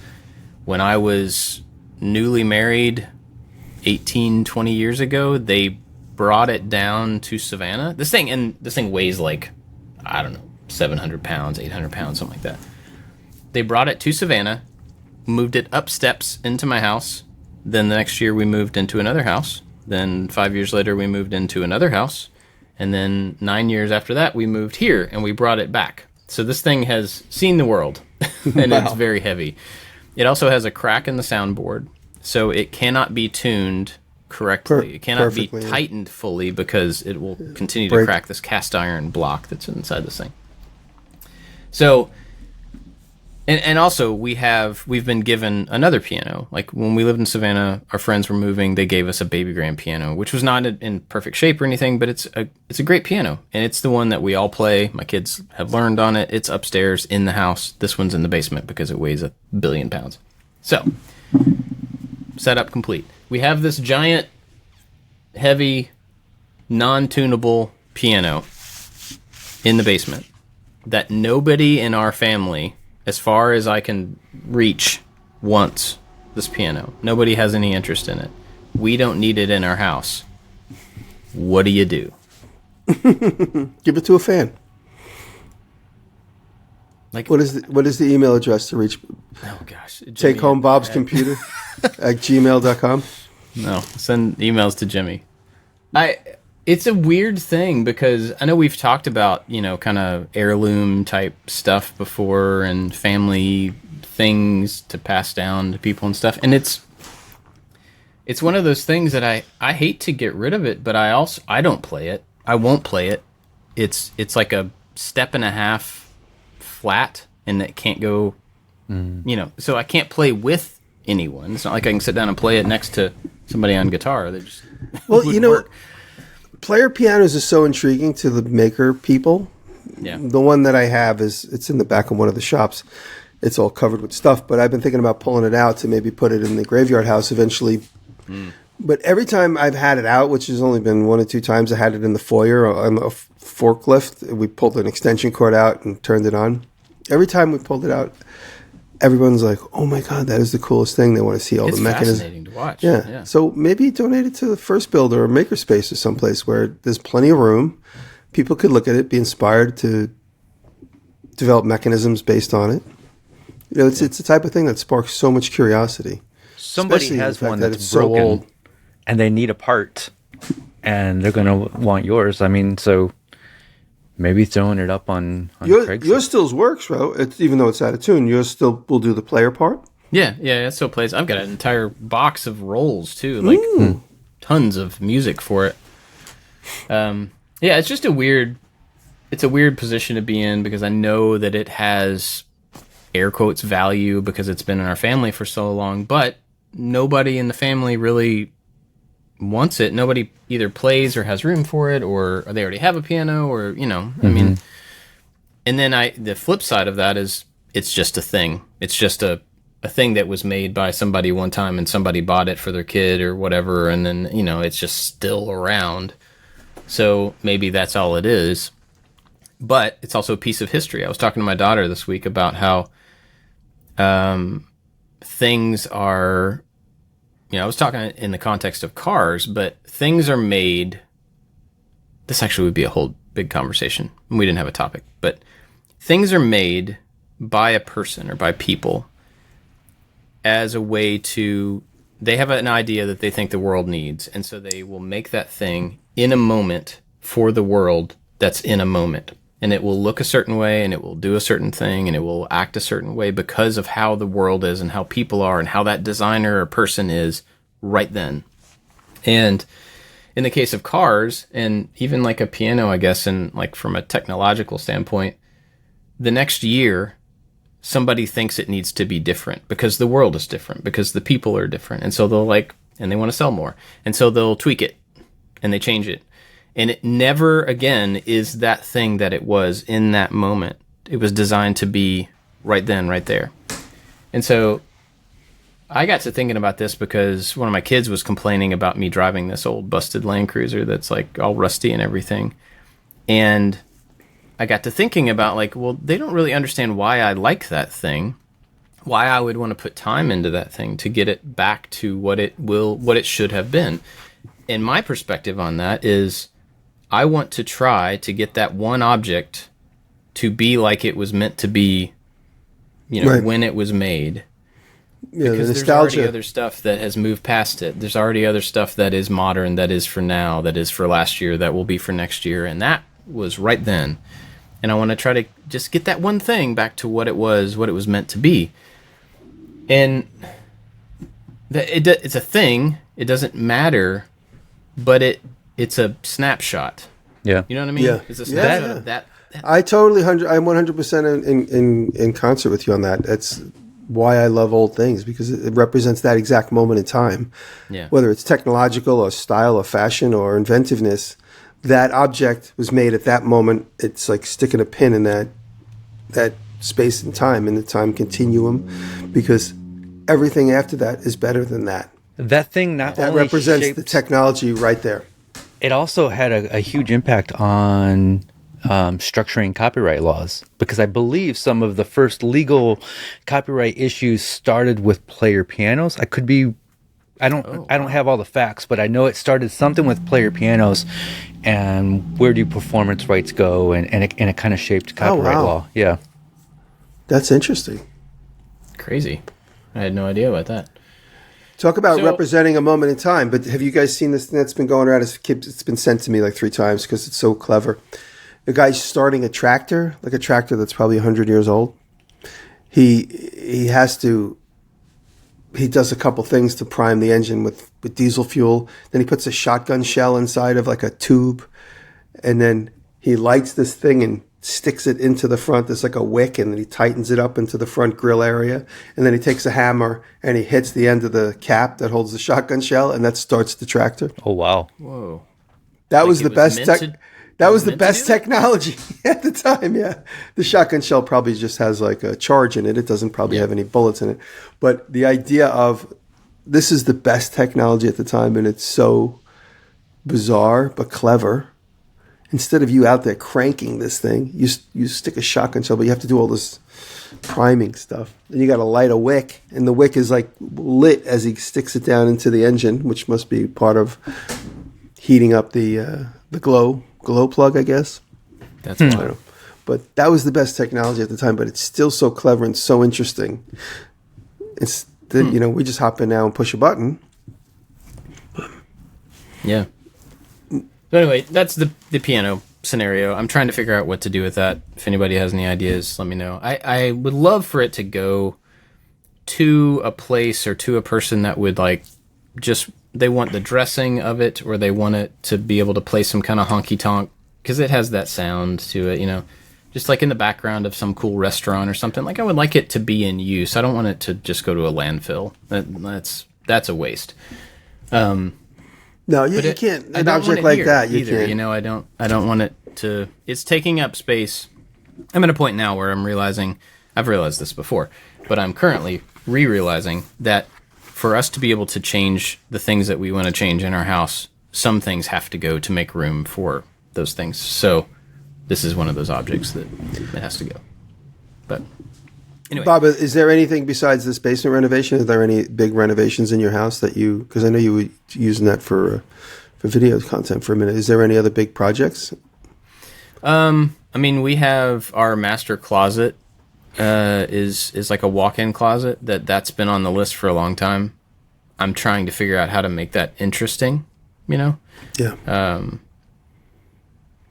Speaker 1: When I was newly married 20 years ago, they brought it down to Savannah. This thing weighs 700 pounds, 800 pounds, something like that. They brought it to Savannah, moved it up steps into my house. Then the next year we moved into another house. Then 5 years later, we moved into another house. And then 9 years after that, we moved here and we brought it back. So this thing has seen the world and
Speaker 2: Wow.
Speaker 1: It's very heavy. It also has a crack in the soundboard, so it cannot be tuned correctly. It cannot be
Speaker 2: perfectly, yeah.
Speaker 1: tightened fully because it will continue to
Speaker 2: Break.
Speaker 1: crack this cast iron block that's inside this thing. So... And also, we've been given another piano. Like, when we lived in Savannah, our friends were moving, they gave us a baby grand piano, which was not in perfect shape or anything, but it's a great piano. And it's the one that we all play. My kids have learned on it. It's upstairs in the house. This one's in the basement because it weighs 1 billion pounds. So, setup complete. We have this giant, heavy, non-tunable piano in the basement that nobody in our family, as far as I can reach, wants this piano. Nobody has any interest in it. We don't need it in our house. What do you do?
Speaker 2: Give it to a fan.
Speaker 1: Like,
Speaker 2: What is the email address to reach?
Speaker 1: oh gosh,
Speaker 2: Take home Bob's computer at gmail.com.
Speaker 1: No, send emails to Jimmy. It's a weird thing because I know we've talked about, kind of heirloom type stuff before and family things to pass down to people and stuff. And it's one of those things that I hate to get rid of it, but I don't play it. I won't play it. It's like a step and a half flat, and it can't go, so I can't play with anyone. It's not like I can sit down and play it next to somebody on guitar. They just work.
Speaker 2: Player pianos is so intriguing to the maker people.
Speaker 1: Yeah.
Speaker 2: The one that I have it's in the back of one of the shops. It's all covered with stuff, but I've been thinking about pulling it out to maybe put it in the graveyard house eventually. But every time I've had it out, which has only been 1 or 2 times, I had it in the foyer on a forklift. We pulled an extension cord out and turned it on. Every time we pulled it out, everyone's like, "Oh my God, that is the coolest thing!" They want to see all the mechanisms.
Speaker 1: It's fascinating to watch.
Speaker 2: Yeah. So maybe donate it to the First Builder or Makerspace or someplace where there's plenty of room. People could look at it, be inspired to develop mechanisms based on it. It's the type of thing that sparks so much curiosity.
Speaker 3: Somebody has one that's broken, so old, and they need a part, and they're going to want yours. I mean, so maybe throwing it up on Craigslist.
Speaker 2: Yours still works, bro. Even though it's out of tune, yours still will do the player part.
Speaker 1: Yeah, it still plays. I've got an entire box of rolls too, like tons of music for it. It's just a weird position to be in because I know that it has air quotes value because it's been in our family for so long, but nobody in the family really wants it. Nobody either plays or has room for it, or they already have a piano, or I mean. And then the flip side of that is it's just a thing. It's just a thing that was made by somebody one time, and somebody bought it for their kid or whatever, and then it's just still around. So maybe that's all it is. But it's also a piece of history. I was talking to my daughter this week about how things are. I was talking in the context of cars, but things are made. This actually would be a whole big conversation. We didn't have a topic, but things are made by a person or by people as a way to. They have an idea that they think the world needs, and so they will make that thing in a moment for the world that's in a moment. And it will look a certain way, and it will do a certain thing, and it will act a certain way because of how the world is and how people are and how that designer or person is right then. And in the case of cars, and even like a piano, I guess, and like from a technological standpoint, the next year, somebody thinks it needs to be different because the world is different, because the people are different. And so and they want to sell more. And so they'll tweak it, and they change it. And it never, again, is that thing that it was in that moment. It was designed to be right then, right there. And so I got to thinking about this because one of my kids was complaining about me driving this old busted Land Cruiser that's like all rusty and everything. And I got to thinking about they don't really understand why I like that thing, why I would want to put time into that thing to get it back to what it should have been. And my perspective on that is, I want to try to get that one object to be like it was meant to be, right, when it was made.
Speaker 2: Yeah,
Speaker 1: because there's already other stuff that has moved past it. There's already other stuff that is modern, that is for now, that is for last year, that will be for next year. And that was right then. And I want to try to just get that one thing back to what it was meant to be. And it's a thing. It doesn't matter, but it's a snapshot.
Speaker 3: Yeah.
Speaker 1: You know what I mean?
Speaker 2: Yeah.
Speaker 1: It's a snapshot of that.
Speaker 2: I'm 100% in concert with you on that. That's why I love old things, because it represents that exact moment in time.
Speaker 1: Yeah.
Speaker 2: Whether it's technological or style or fashion or inventiveness, that object was made at that moment. It's like sticking a pin in that space and time, in the time continuum, because everything after that is better than that.
Speaker 3: That thing that
Speaker 2: represents the technology right there.
Speaker 3: It also had a huge impact on structuring copyright laws, because I believe some of the first legal copyright issues started with player pianos. I don't have all the facts, but I know it started something with player pianos, and where do performance rights go, and it kind of shaped copyright law. Yeah,
Speaker 2: that's interesting.
Speaker 1: Crazy. I had no idea about that.
Speaker 2: Talk about
Speaker 1: So-
Speaker 2: representing a moment in time. But have you guys seen this thing that's been going around? It's been sent to me like 3 times because it's so clever. The guy's starting a tractor, like a tractor that's probably 100 years old. He does a couple things to prime the engine with diesel fuel. Then he puts a shotgun shell inside of like a tube. And then he lights this thing and sticks it into the front. There's like a wick, and then he tightens it up into the front grill area. And then he takes a hammer and he hits the end of the cap that holds the shotgun shell, and that starts the tractor.
Speaker 3: Oh, wow.
Speaker 1: Whoa.
Speaker 2: That was the best That was the
Speaker 1: meant to
Speaker 2: best
Speaker 1: do that?
Speaker 2: technology at the time, yeah. The shotgun shell probably just has like a charge in it. It doesn't probably have any bullets in it. But the idea of this is the best technology at the time, and it's so bizarre but clever. Instead of you out there cranking this thing, you stick a shotgun shell, but you have to do all this priming stuff. Then you got to light a wick, and the wick is like lit as he sticks it down into the engine, which must be part of heating up the glow plug, I guess.
Speaker 1: That's
Speaker 2: I don't know. But that was the best technology at the time, but it's still so clever and so interesting. It's we just hop in now and push a button.
Speaker 1: Yeah. So anyway, that's the piano scenario. I'm trying to figure out what to do with that. If anybody has any ideas, let me know. I would love for it to go to a place or to a person that would like just, they want the dressing of it, or they want it to be able to play some kind of honky tonk, because it has that sound to it, just like in the background of some cool restaurant or something. Like I would like it to be in use. I don't want it to just go to a landfill. That's a waste.
Speaker 2: No, you can't. An object like that, you
Speaker 1: either.
Speaker 2: can't.
Speaker 1: I don't want it to. It's taking up space. I'm at a point now where I'm realizing, I've realized this before, but I'm currently realizing that for us to be able to change the things that we want to change in our house, some things have to go to make room for those things. So this is one of those objects that it has to go. But anyway.
Speaker 2: Bob, is there anything besides this basement renovation? Are there any big renovations in your house that because I know you were using that for video content for a minute. Is there any other big projects?
Speaker 1: I mean, we have our master closet is like a walk-in closet that's been on the list for a long time. I'm trying to figure out how to make that interesting,
Speaker 2: Yeah.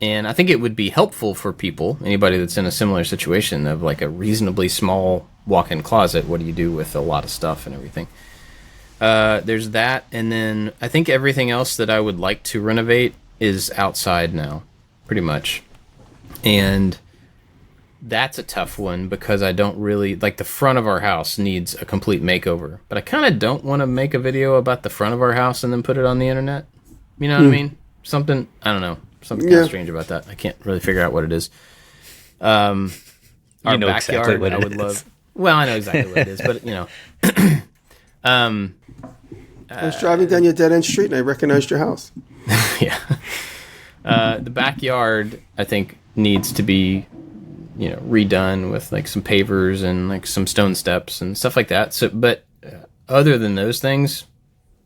Speaker 1: And I think it would be helpful for people, anybody that's in a similar situation of like a reasonably small walk-in closet. What do you do with a lot of stuff and everything? There's that, and then I think everything else that I would like to renovate is outside now, pretty much. And that's a tough one because I don't really like the front of our house needs a complete makeover, but I kind of don't want to make a video about the front of our house and then put it on the internet. You know what I mean? Something, I don't know, something kind of strange about that. I can't really figure out what it is. Our backyard,
Speaker 3: exactly what
Speaker 1: I would love. Well, I know exactly what it is, but
Speaker 2: I was driving down your dead-end street and I recognized your house.
Speaker 1: yeah. The backyard, I think, needs to be, redone with like some pavers and like some stone steps and stuff like that. So, but other than those things,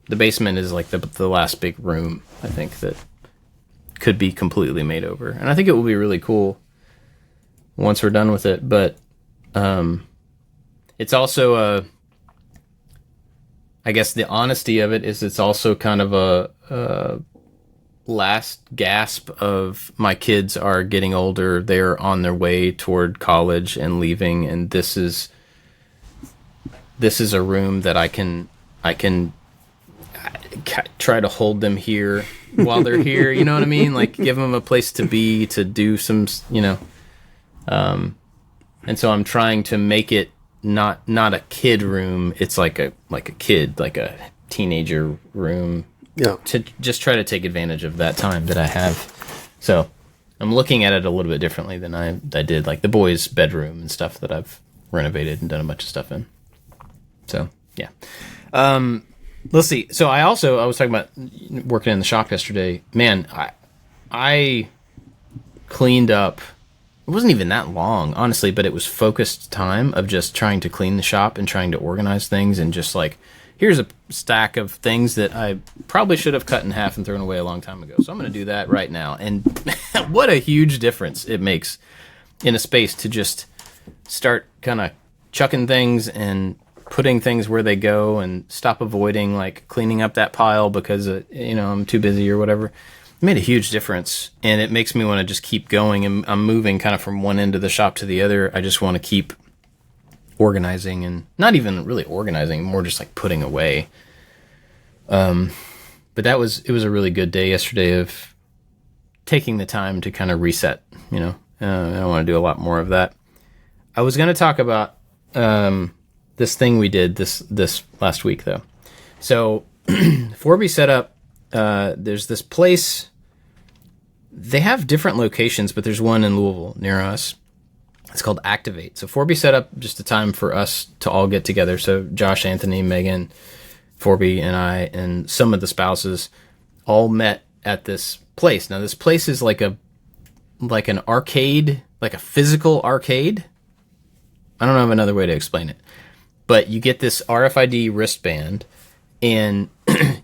Speaker 1: the basement is like the last big room, I think, that could be completely made over. And I think it will be really cool once we're done with it. But it's also I guess the honesty of it is it's also kind of a last gasp of my kids are getting older. They're on their way toward college and leaving, and this is a room that I can try to hold them here while they're here. You know what I mean? Like give them a place to be, to do some, and so I'm trying to make it not a kid room. It's like a kid, like a teenager room.
Speaker 2: Yeah.
Speaker 1: To just try to take advantage of that time that I have. So I'm looking at it a little bit differently than I did, like the boys' bedroom and stuff that I've renovated and done a bunch of stuff in. So, yeah. Let's see. So I was talking about working in the shop yesterday. Man, I cleaned up. It wasn't even that long, honestly, but it was focused time of just trying to clean the shop and trying to organize things and just like, here's a stack of things that I probably should have cut in half and thrown away a long time ago. So I'm going to do that right now. And what a huge difference it makes in a space to just start kind of chucking things and putting things where they go and stop avoiding like cleaning up that pile because I'm too busy or whatever. It made a huge difference, and it makes me want to just keep going. And I'm moving kind of from one end of the shop to the other. I just want to keep organizing, and not even really organizing, more just like putting away. But it was a really good day yesterday of taking the time to kind of reset. I want to do a lot more of that. I was going to talk about this thing we did this last week, though. So Forby set up. There's this place. They have different locations, but there's one in Louisville near us. It's called Activate. So Forby set up just a time for us to all get together. So Josh, Anthony, Megan, Forby, and I, and some of the spouses all met at this place. Now, this place is like an arcade, like a physical arcade. I don't have another way to explain it. But you get this RFID wristband, and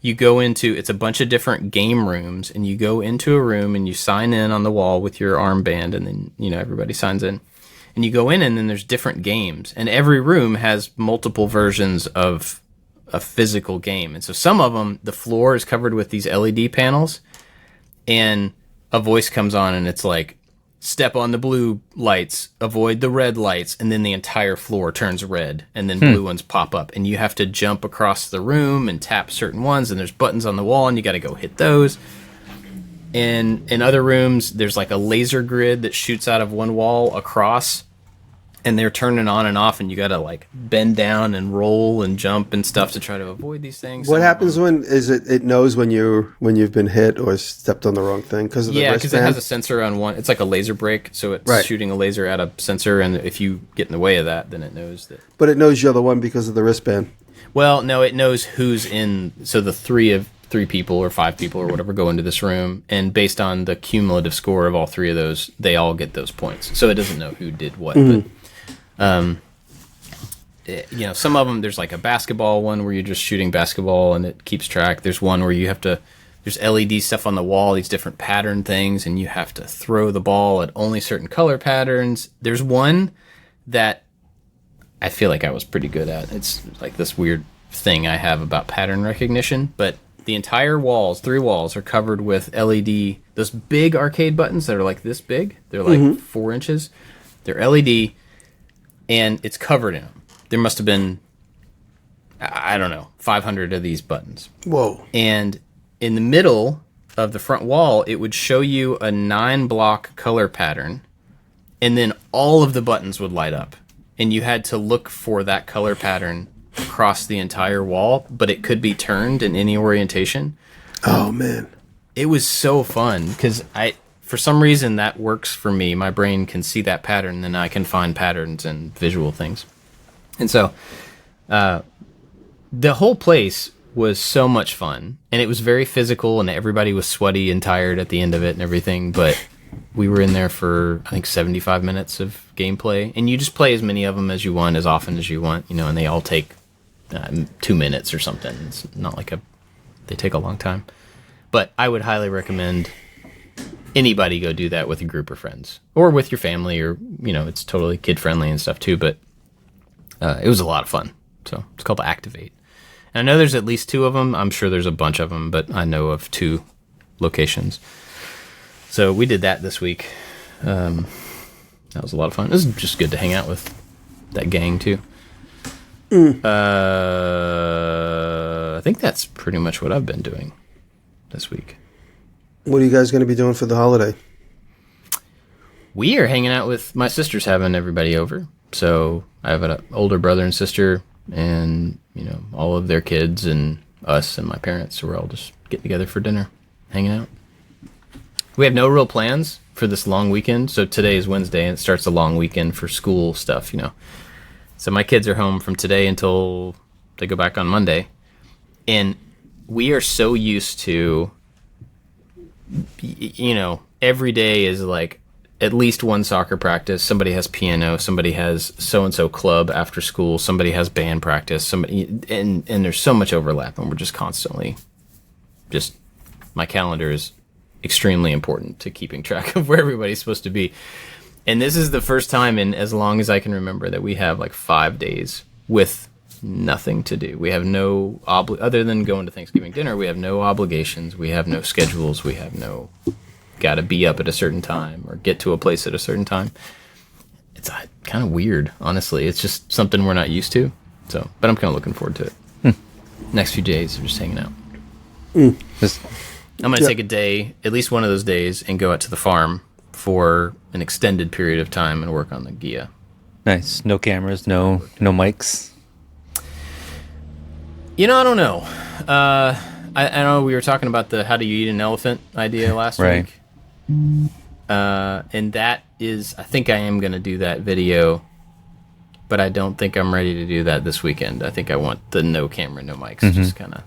Speaker 1: you go into, it's a bunch of different game rooms, and you go into a room and you sign in on the wall with your armband, and then, everybody signs in. And you go in, and then there's different games. And every room has multiple versions of a physical game. And so some of them, the floor is covered with these LED panels, and a voice comes on, and it's like, step on the blue lights, avoid the red lights, and then the entire floor turns red, and then blue ones pop up. And you have to jump across the room and tap certain ones, and there's buttons on the wall, and you got to go hit those. And in other rooms, there's like a laser grid that shoots out of one wall across, and they're turning on and off, and you got to like bend down and roll and jump and stuff to try to avoid these things.
Speaker 2: What happens when it knows when you've been hit or stepped on the wrong thing because of the wristband?
Speaker 1: Because it has a sensor on one. It's like a laser break, so it's shooting a laser at a sensor, and if you get in the way of that, then it knows that.
Speaker 2: But it knows you're the one because of the wristband.
Speaker 1: Well, no, it knows who's in. So the three people or 5 people or whatever go into this room, and based on the cumulative score of all 3 of those, they all get those points. So it doesn't know who did what. Mm-hmm. But some of them, there's like a basketball one where you're just shooting basketball and it keeps track. There's one where you have to, there's LED stuff on the wall, these different pattern things, and you have to throw the ball at only certain color patterns. There's one that I feel like I was pretty good at. It's like this weird thing I have about pattern recognition, but the entire walls, 3 walls, are covered with LED, those big arcade buttons that are like this big. They're like 4 inches. They're LED, and it's covered in them. There must have been, I don't know, 500 of these buttons.
Speaker 2: Whoa.
Speaker 1: And in the middle of the front wall, it would show you a 9-block color pattern, and then all of the buttons would light up. And you had to look for that color pattern across the entire wall, but it could be turned in any orientation.
Speaker 2: Oh, man.
Speaker 1: It was so fun, because for some reason, that works for me. My brain can see that pattern, and I can find patterns and visual things. And so the whole place was so much fun, and it was very physical, and everybody was sweaty and tired at the end of it and everything, but we were in there for, I think, 75 minutes of gameplay, and you just play as many of them as you want, as often as you want, and they all take 2 minutes or something. It's not like they take a long time. But I would highly recommend anybody go do that with a group of friends or with your family, or it's totally kid friendly and stuff too, but it was a lot of fun. So it's called Activate, and I know there's at least 2 of them. I'm sure there's a bunch of them, but I know of 2 locations. So we did that this week. That was a lot of fun. It was just good to hang out with that gang too. I think that's pretty much what I've been doing this week.
Speaker 2: What are you guys going to be doing for the holiday?
Speaker 1: We are hanging out with my sister's having everybody over. So I have an older brother and sister, and all of their kids and us and my parents. So we're all just getting together for dinner, hanging out. We have no real plans for this long weekend. So today is Wednesday, and it starts a long weekend for school stuff. So my kids are home from today until they go back on Monday, and we are so used to, every day is like at least one soccer practice. Somebody has piano, somebody has so-and-so club after school, somebody has band practice, and there's so much overlap, and we're just constantly my calendar is extremely important to keeping track of where everybody's supposed to be. And this is the first time in as long as I can remember that we have like 5 days with nothing to do. We have no other than going to Thanksgiving dinner. We have no obligations. We have no schedules. We have no got to be up at a certain time or get to a place at a certain time. It's kind of weird, honestly. It's just something we're not used to. So, but I'm kind of looking forward to it. Next few days, we're just hanging out. I'm going to take a day, at least one of those days, and go out to the farm for an extended period of time and work on the Gia.
Speaker 3: Nice. No cameras, no mics.
Speaker 1: I don't know. I know we were talking about the how do you eat an elephant idea last week. And that is, I think I am going to do that video, but I don't think I'm ready to do that this weekend. I think I want the no camera, no mics, just kind of,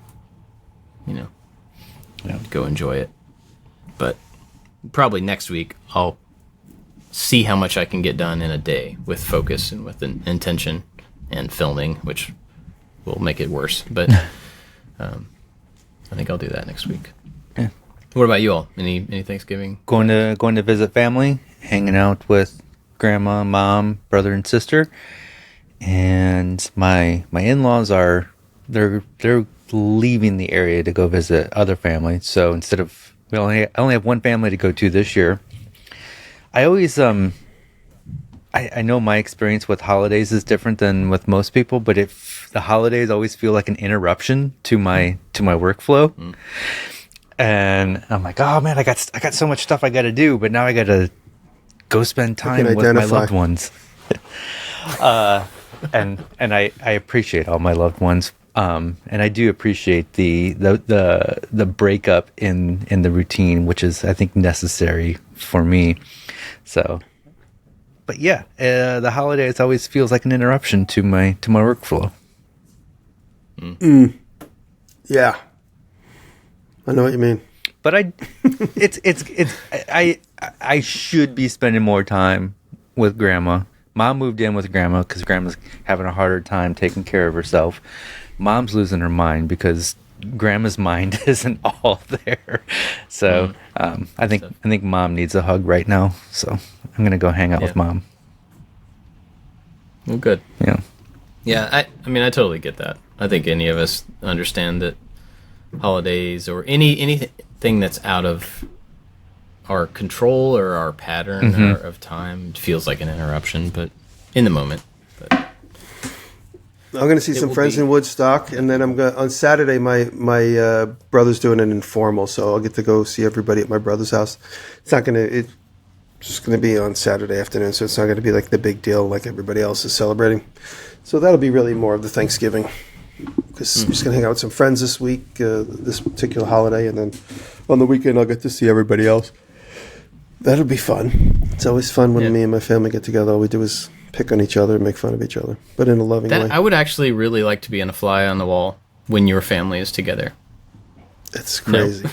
Speaker 1: go enjoy it. But probably next week I'll see how much I can get done in a day with focus and with an intention and filming, which will make it worse. But I think I'll do that next week. Yeah. What about you all? Any Thanksgiving?
Speaker 3: Going to visit family, hanging out with grandma, mom, brother, and sister. And my in-laws they're leaving the area to go visit other family. So instead of I only have one family to go to this year. I always I know my experience with holidays is different than with most people, but the holidays always feel like an interruption to my workflow. And I'm like, oh man, I got so much stuff I got to do, but now I got to go spend time with my loved ones. And I appreciate all my loved ones. And I do appreciate the breakup in the routine, which is, I think, necessary for me. So, but yeah, the holidays always feels like an interruption to my workflow.
Speaker 2: Yeah, I know what you mean.
Speaker 3: But I should be spending more time with grandma. Mom moved in with grandma because grandma's having a harder time taking care of herself. Mom's losing her mind because grandma's mind isn't all there. So I think mom needs a hug right now. So I'm gonna go hang out with mom.
Speaker 1: Well, good.
Speaker 3: Yeah.
Speaker 1: Yeah. I mean, I totally get that. I think any of us understand that holidays or anything that's out of our control or our pattern of time feels like an interruption, but in the moment. But
Speaker 2: I'm going to see some friends in Woodstock, and then on Saturday. My brother's doing an informal, so I'll get to go see everybody at my brother's house. It's just going to be on Saturday afternoon, so it's not going to be like the big deal like everybody else is celebrating. So that'll be really more of the Thanksgiving, because I'm just going to hang out with some friends this week, this particular holiday, and then on the weekend I'll get to see everybody else. That'll be fun. It's always fun when me and my family get together. All we do is pick on each other and make fun of each other, but in a loving way.
Speaker 1: I would actually really like to be on a fly on the wall when your family is together.
Speaker 2: It's crazy.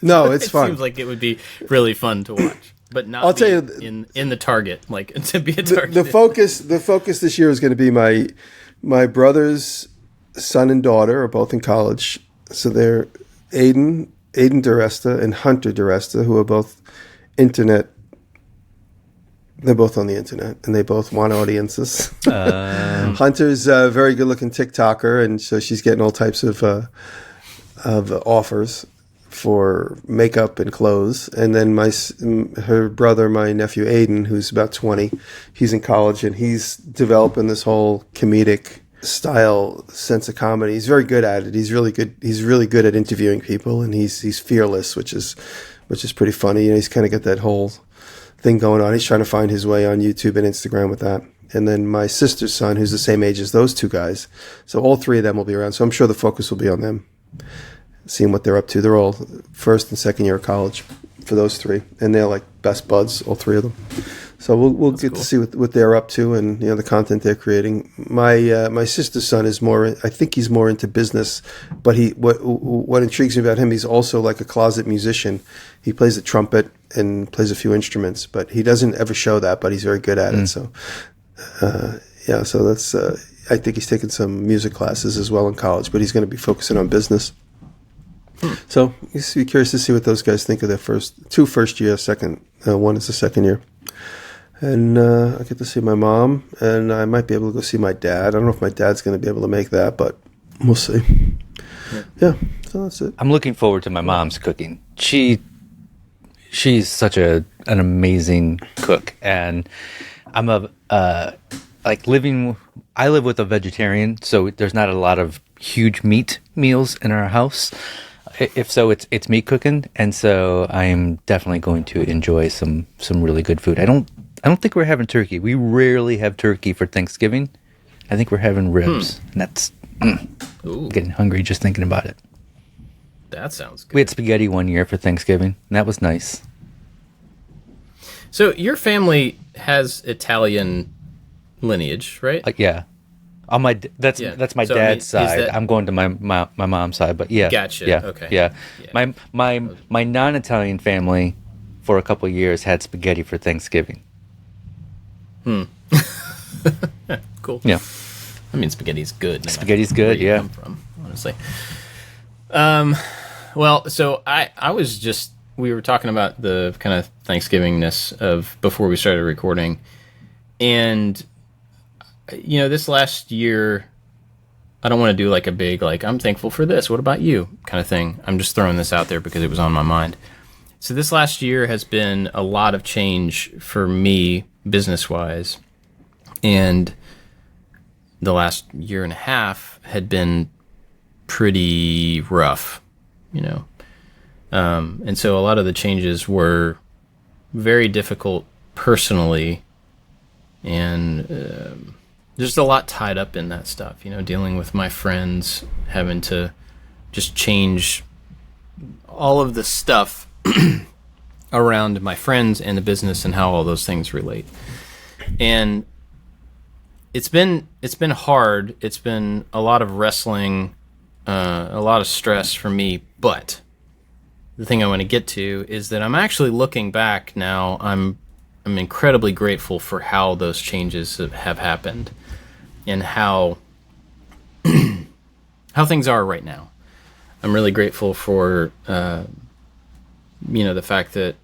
Speaker 2: No, it's fun.
Speaker 1: It seems like it would be really fun to watch, but not. I'll tell you, in the target, like to be a target.
Speaker 2: The focus this year is going to be my brother's son and daughter are both in college, so they're Aiden Diresta and Hunter Diresta, who are both internet. They're both on the internet, and they both want audiences. Hunter's a very good-looking TikToker, and so she's getting all types of offers for makeup and clothes. And then her brother, my nephew Aiden, who's about 20, he's in college, and he's developing this whole comedic style sense of comedy. He's very good at it. He's really good. He's really good at interviewing people, and he's fearless, which is pretty funny. He's kind of got that whole thing going on. He's trying to find his way on YouTube and Instagram with that. And then my sister's son, who's the same age as those two guys. So all three of them will be around. So I'm sure the focus will be on them, seeing what they're up to. They're all first and second year of college for those three. And they're like best buds, all three of them. So we'll get to see what they're up to and the content they're creating. My sister's son is more. I think he's more into business, but what intrigues me about him, he's also like a closet musician. He plays the trumpet and plays a few instruments, but he doesn't ever show that. But he's very good at it. So so that's. I think he's taking some music classes as well in college, but he's going to be focusing on business. So you be curious to see what those guys think of their first year. One is the second year. And I get to see my mom, and I might be able to go see my dad. I don't know if my dad's going to be able to make that, but we'll see. Yeah, so that's it.
Speaker 3: I'm looking forward to my mom's cooking. She's such an amazing cook, and I'm I live with a vegetarian, so there's not a lot of huge meat meals in our house. If so, it's meat cooking, and so I'm definitely going to enjoy some really good food. I don't think we're having turkey. We rarely have turkey for Thanksgiving. I think we're having ribs, and that's getting hungry just thinking about it.
Speaker 1: That sounds good.
Speaker 3: We had spaghetti one year for Thanksgiving, and that was nice.
Speaker 1: So your family has Italian lineage, right?
Speaker 3: Yeah. On that's my
Speaker 1: So,
Speaker 3: dad's
Speaker 1: I mean,
Speaker 3: side. I'm going to my mom's side, but yeah.
Speaker 1: Gotcha.
Speaker 3: Yeah.
Speaker 1: Okay.
Speaker 3: Yeah.
Speaker 1: Yeah.
Speaker 3: My non-Italian family for a couple of years had spaghetti for Thanksgiving.
Speaker 1: Cool.
Speaker 3: Yeah.
Speaker 1: I mean, spaghetti's good.
Speaker 3: Spaghetti's good,
Speaker 1: where you
Speaker 3: yeah.
Speaker 1: come from, honestly. Well, so I was just, we were talking about the kind of Thanksgivingness of before we started recording, and this last year, I don't want to do like a big I'm thankful for this, what about you kind of thing. I'm just throwing this out there because it was on my mind. So this last year has been a lot of change for me business wise, and the last year and a half had been pretty rough, and so a lot of the changes were very difficult personally, and there's a lot tied up in that stuff, dealing with my friends, having to just change all of the stuff around my friends and the business and how all those things relate. And it's been hard. It's been a lot of wrestling, a lot of stress for me. But the thing I want to get to is that I'm actually looking back now. I'm incredibly grateful for how those changes have happened and how things are right now. I'm really grateful for the fact that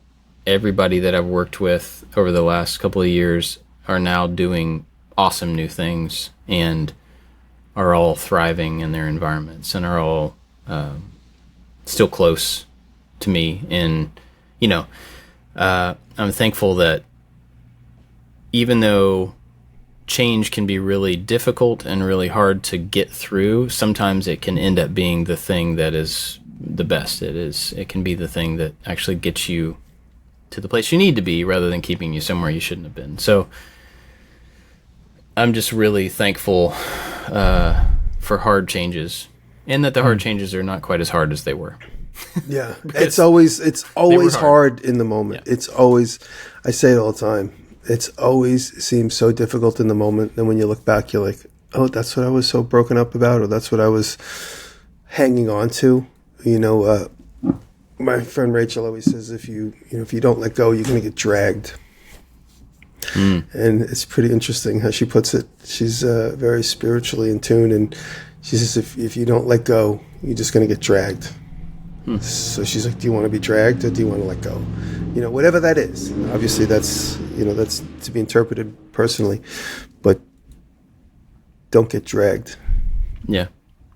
Speaker 1: everybody that I've worked with over the last couple of years are now doing awesome new things and are all thriving in their environments and are all still close to me. And, I'm thankful that even though change can be really difficult and really hard to get through, sometimes it can end up being the thing that is the best. It can be the thing that actually gets you to the place you need to be rather than keeping you somewhere you shouldn't have been. So I'm just really thankful for hard changes, and that the hard changes are not quite as hard as they were.
Speaker 2: Yeah, it's always hard in the moment. Yeah. It's always, I say it all the time, it's always seems so difficult in the moment. Then when you look back, you're like, oh, that's what I was so broken up about, or that's what I was hanging on to. My friend Rachel always says, if you don't let go, you're going to get dragged. And it's pretty interesting how she puts it. She's very spiritually in tune, and she says, if you don't let go, you're just going to get dragged. So she's like, do you want to be dragged, or do you want to let go? Whatever that is. Obviously, that's to be interpreted personally, but don't get dragged.
Speaker 1: Yeah.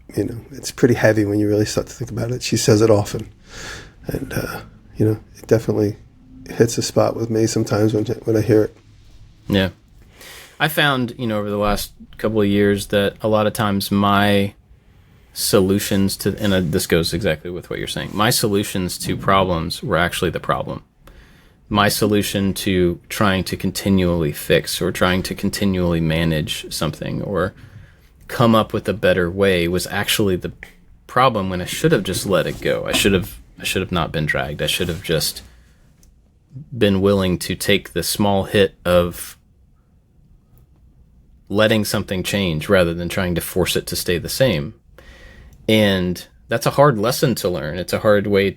Speaker 2: It's pretty heavy when you really start to think about it. She says it often, and it definitely hits a spot with me sometimes when I hear it.
Speaker 1: Yeah. I found, over the last couple of years that a lot of times my solutions to, and this goes exactly with what you're saying, my solutions to problems were actually the problem. My solution to trying to continually fix or trying to continually manage something or come up with a better way was actually the problem, when I should have just let it go. I should have not been dragged. I should have just been willing to take the small hit of letting something change rather than trying to force it to stay the same. And that's a hard lesson to learn. It's a hard way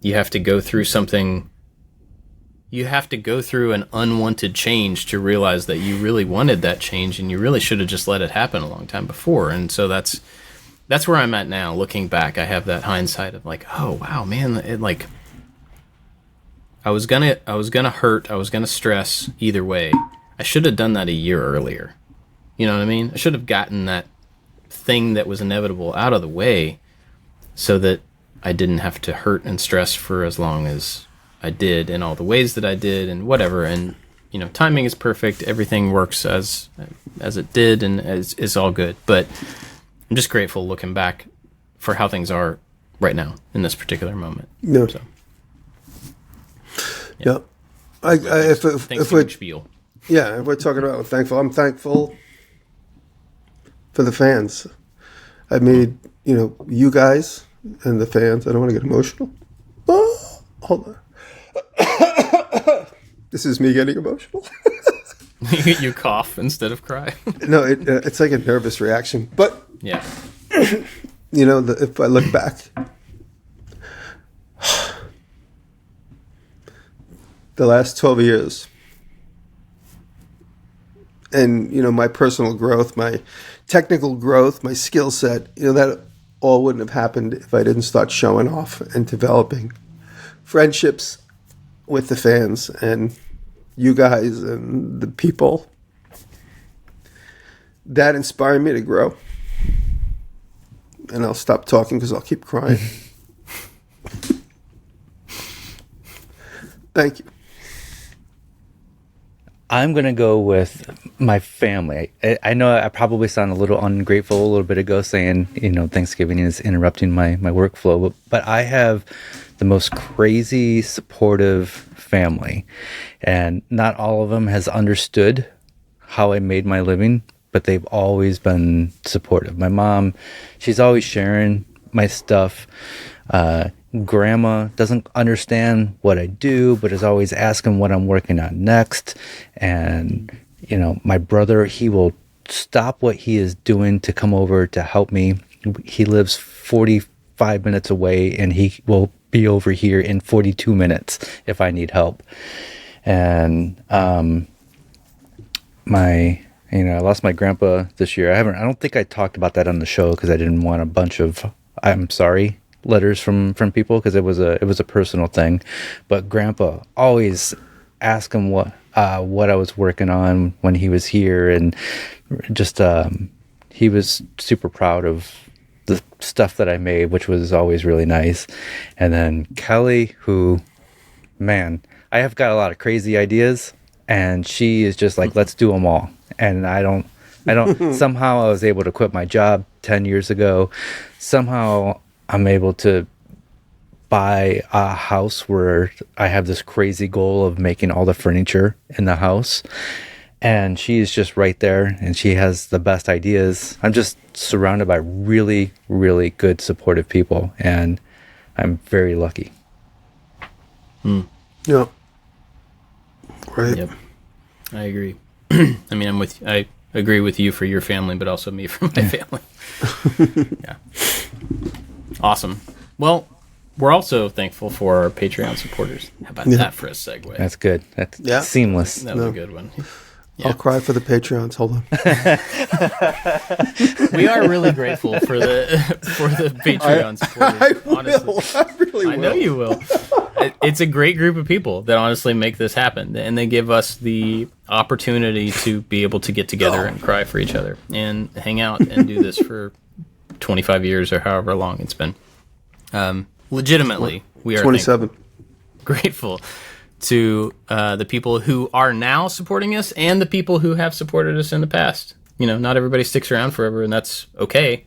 Speaker 1: you have to go through something. You have to go through an unwanted change to realize that you really wanted that change, and you really should have just let it happen a long time before. And so that's where I'm at now. Looking back, I have that hindsight of like, oh wow, man, I was gonna hurt, I was gonna stress either way. I should have done that a year earlier. You know what I mean? I should have gotten that thing that was inevitable out of the way so that I didn't have to hurt and stress for as long as I did in all the ways that I did and whatever. And, you know, timing is perfect. Everything works as it did, and it's all good. But I'm just grateful looking back for how things are right now in this particular moment.
Speaker 2: Yeah.
Speaker 1: So,
Speaker 2: yeah. If we're
Speaker 1: spiel.
Speaker 2: Yeah, if we're talking about thankful, I'm thankful for the fans. I made, you know, you guys and the fans. I don't want to get emotional. Oh, hold on. This is me getting emotional.
Speaker 1: You cough instead of cry.
Speaker 2: No, it's like a nervous reaction. But,
Speaker 1: yeah.
Speaker 2: You know, if I look back, the last 12 years, and, you know, my personal growth, my technical growth, my skill set, you know, that all wouldn't have happened if I didn't start showing off and developing friendships with the fans and you guys and the people. That inspired me to grow. And I'll stop talking because I'll keep crying. Thank you.
Speaker 3: I'm going to go with my family. I know I probably sound a little ungrateful a little bit ago saying, you know, Thanksgiving is interrupting my workflow, but I have the most crazy supportive family, and not all of them has understood how I made my living, but they've always been supportive. My mom, she's always sharing my stuff. Grandma doesn't understand what I do, but is always asking what I'm working on next. And, you know, my brother, he will stop what he is doing to come over to help me. He lives 45 minutes away, and he will be over here in 42 minutes if I need help. And I lost my grandpa this year. I don't think I talked about that on the show because I didn't want a bunch of I'm sorry letters from people, because it was a personal thing. But Grandpa always asked him what I was working on when he was here, and just he was super proud of the stuff that I made, which was always really nice. And then Kelly, who, man, I have got a lot of crazy ideas, and she is just like, let's do them all. And I don't somehow I was able to quit my job 10 years ago. Somehow I'm able to buy a house where I have this crazy goal of making all the furniture in the house. And she's just right there, and she has the best ideas. I'm just surrounded by really, really good, supportive people, and I'm very lucky.
Speaker 2: Yeah. Right.
Speaker 1: Yep. I agree. I mean, I agree with you for your family, but also me for my family. Yeah. Awesome. Well, we're also thankful for our Patreon supporters. How about that for a segue?
Speaker 3: That's good. That's seamless.
Speaker 1: That was a good one. Yeah.
Speaker 2: I'll cry for the Patreons. Hold on.
Speaker 1: We are really grateful for the Patreon supporters. Honestly,
Speaker 2: I really will.
Speaker 1: I know you will. It's a great group of people that honestly make this happen, and they give us the opportunity to be able to get together and cry for each other and hang out and do this for 25 years or however long it's been. Legitimately, we are
Speaker 2: 27.
Speaker 1: Grateful to the people who are now supporting us and the people who have supported us in the past. You know, not everybody sticks around forever, and that's okay.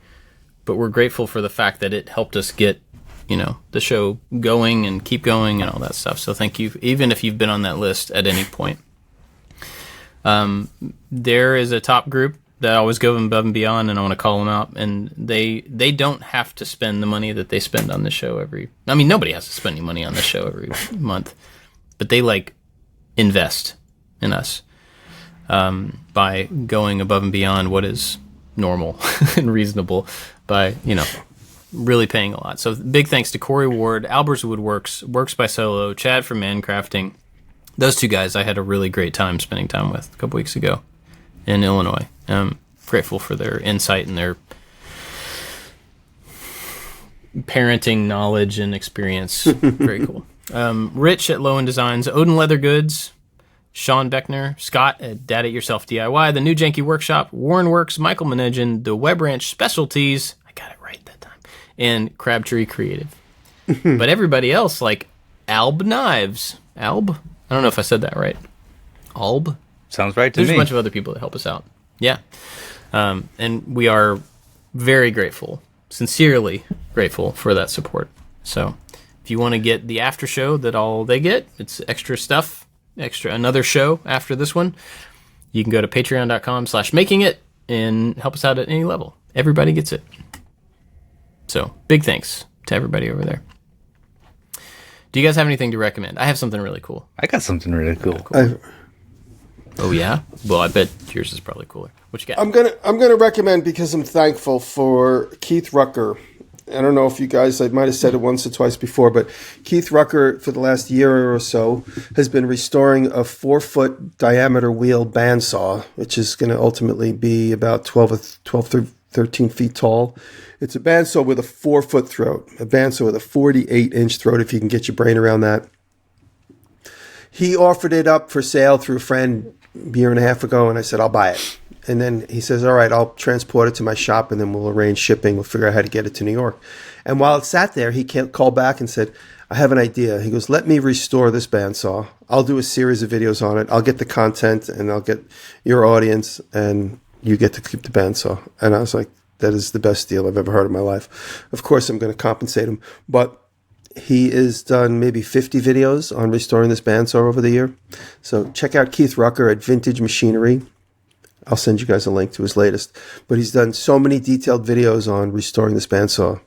Speaker 1: But we're grateful for the fact that it helped us get, you know, the show going and keep going and all that stuff. So thank you, even if you've been on that list at any point. There is a top group that always go above and beyond, and I want to call them out. And they don't have to spend the money that they spend on the show nobody has to spend any money on the show every month, but they invest in us by going above and beyond what is normal and reasonable by, you know, really paying a lot. So big thanks to Corey Ward, Albers Woodworks, Works by Solo, Chad from Mancrafting. Those two guys I had a really great time spending time with a couple weeks ago in Illinois. I'm grateful for their insight and their parenting knowledge and experience. Very cool. Rich at Lowen Designs, Odin Leather Goods, Sean Beckner, Scott at Dad It Yourself DIY, The New Janky Workshop, Warren Works, Michael Menegian, The Web Ranch Specialties, I got it right that time, and Crabtree Creative. But everybody else, like Alb Knives. Alb? I don't know if I said that right. Alb?
Speaker 3: Sounds right to
Speaker 1: There's
Speaker 3: me.
Speaker 1: a bunch of other people that help us out. Yeah. And we are very grateful, sincerely grateful for that support. So if you want to get the after show that all they get, it's extra stuff, another show after this one, you can go to patreon.com/makingit and help us out at any level. Everybody gets it. So big thanks to everybody over there. Do you guys have anything to recommend? I have something really cool.
Speaker 3: I got something really cool.
Speaker 1: Oh yeah? Well, I bet yours is probably cooler. What you got?
Speaker 2: I'm gonna recommend, because I'm thankful for Keith Rucker. I don't know if you guys, I might have said it once or twice before, but Keith Rucker, for the last year or so, has been restoring a 4-foot diameter wheel bandsaw, which is going to ultimately be about 12 to 13 feet tall. It's a bandsaw with a 4-foot throat, a bandsaw with a 48-inch throat, if you can get your brain around that. He offered it up for sale through a friend a year and a half ago, and I said, I'll buy it. And then he says, all right, I'll transport it to my shop, and then we'll arrange shipping. We'll figure out how to get it to New York. And while it sat there, he called back and said, I have an idea. He goes, let me restore this bandsaw. I'll do a series of videos on it. I'll get the content, and I'll get your audience, and you get to keep the bandsaw. And I was like, that is the best deal I've ever heard in my life. Of course, I'm going to compensate him. But he has done maybe 50 videos on restoring this bandsaw over the year. So check out Keith Rucker at Vintage Machinery. I'll send you guys a link to his latest. But he's done so many detailed videos on restoring this bandsaw,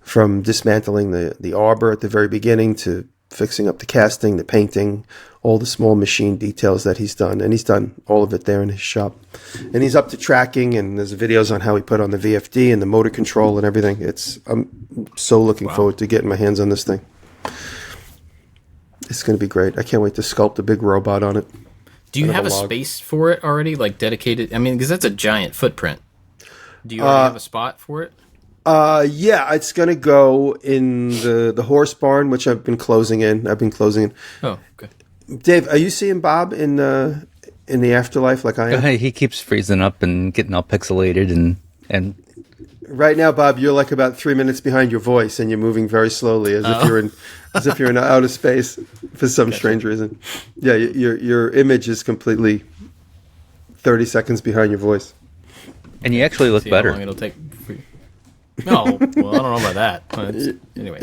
Speaker 2: from dismantling the arbor at the very beginning to fixing up the casting, the painting, all the small machine details that he's done. And he's done all of it there in his shop. And he's up to tracking, and there's videos on how he put on the VFD and the motor control and everything. I'm so looking forward to getting my hands on this thing. It's going to be great. I can't wait to sculpt a big robot on it.
Speaker 1: Do you have a space for it already, like dedicated? I mean, because that's a giant footprint. Do you already have a spot for it?
Speaker 2: Yeah, it's going to go in the horse barn, which I've been closing in.
Speaker 1: Oh, good.
Speaker 2: Dave, are you seeing Bob in the afterlife like I am?
Speaker 3: He keeps freezing up and getting all pixelated and
Speaker 2: Right now, Bob, you're like about 3 minutes behind your voice, and you're moving very slowly, as if you're in outer space for some strange reason. Yeah, your image is completely 30 seconds behind your voice.
Speaker 3: And you actually look better.
Speaker 1: How long it'll take for you. No, well, I don't know about that. Anyway.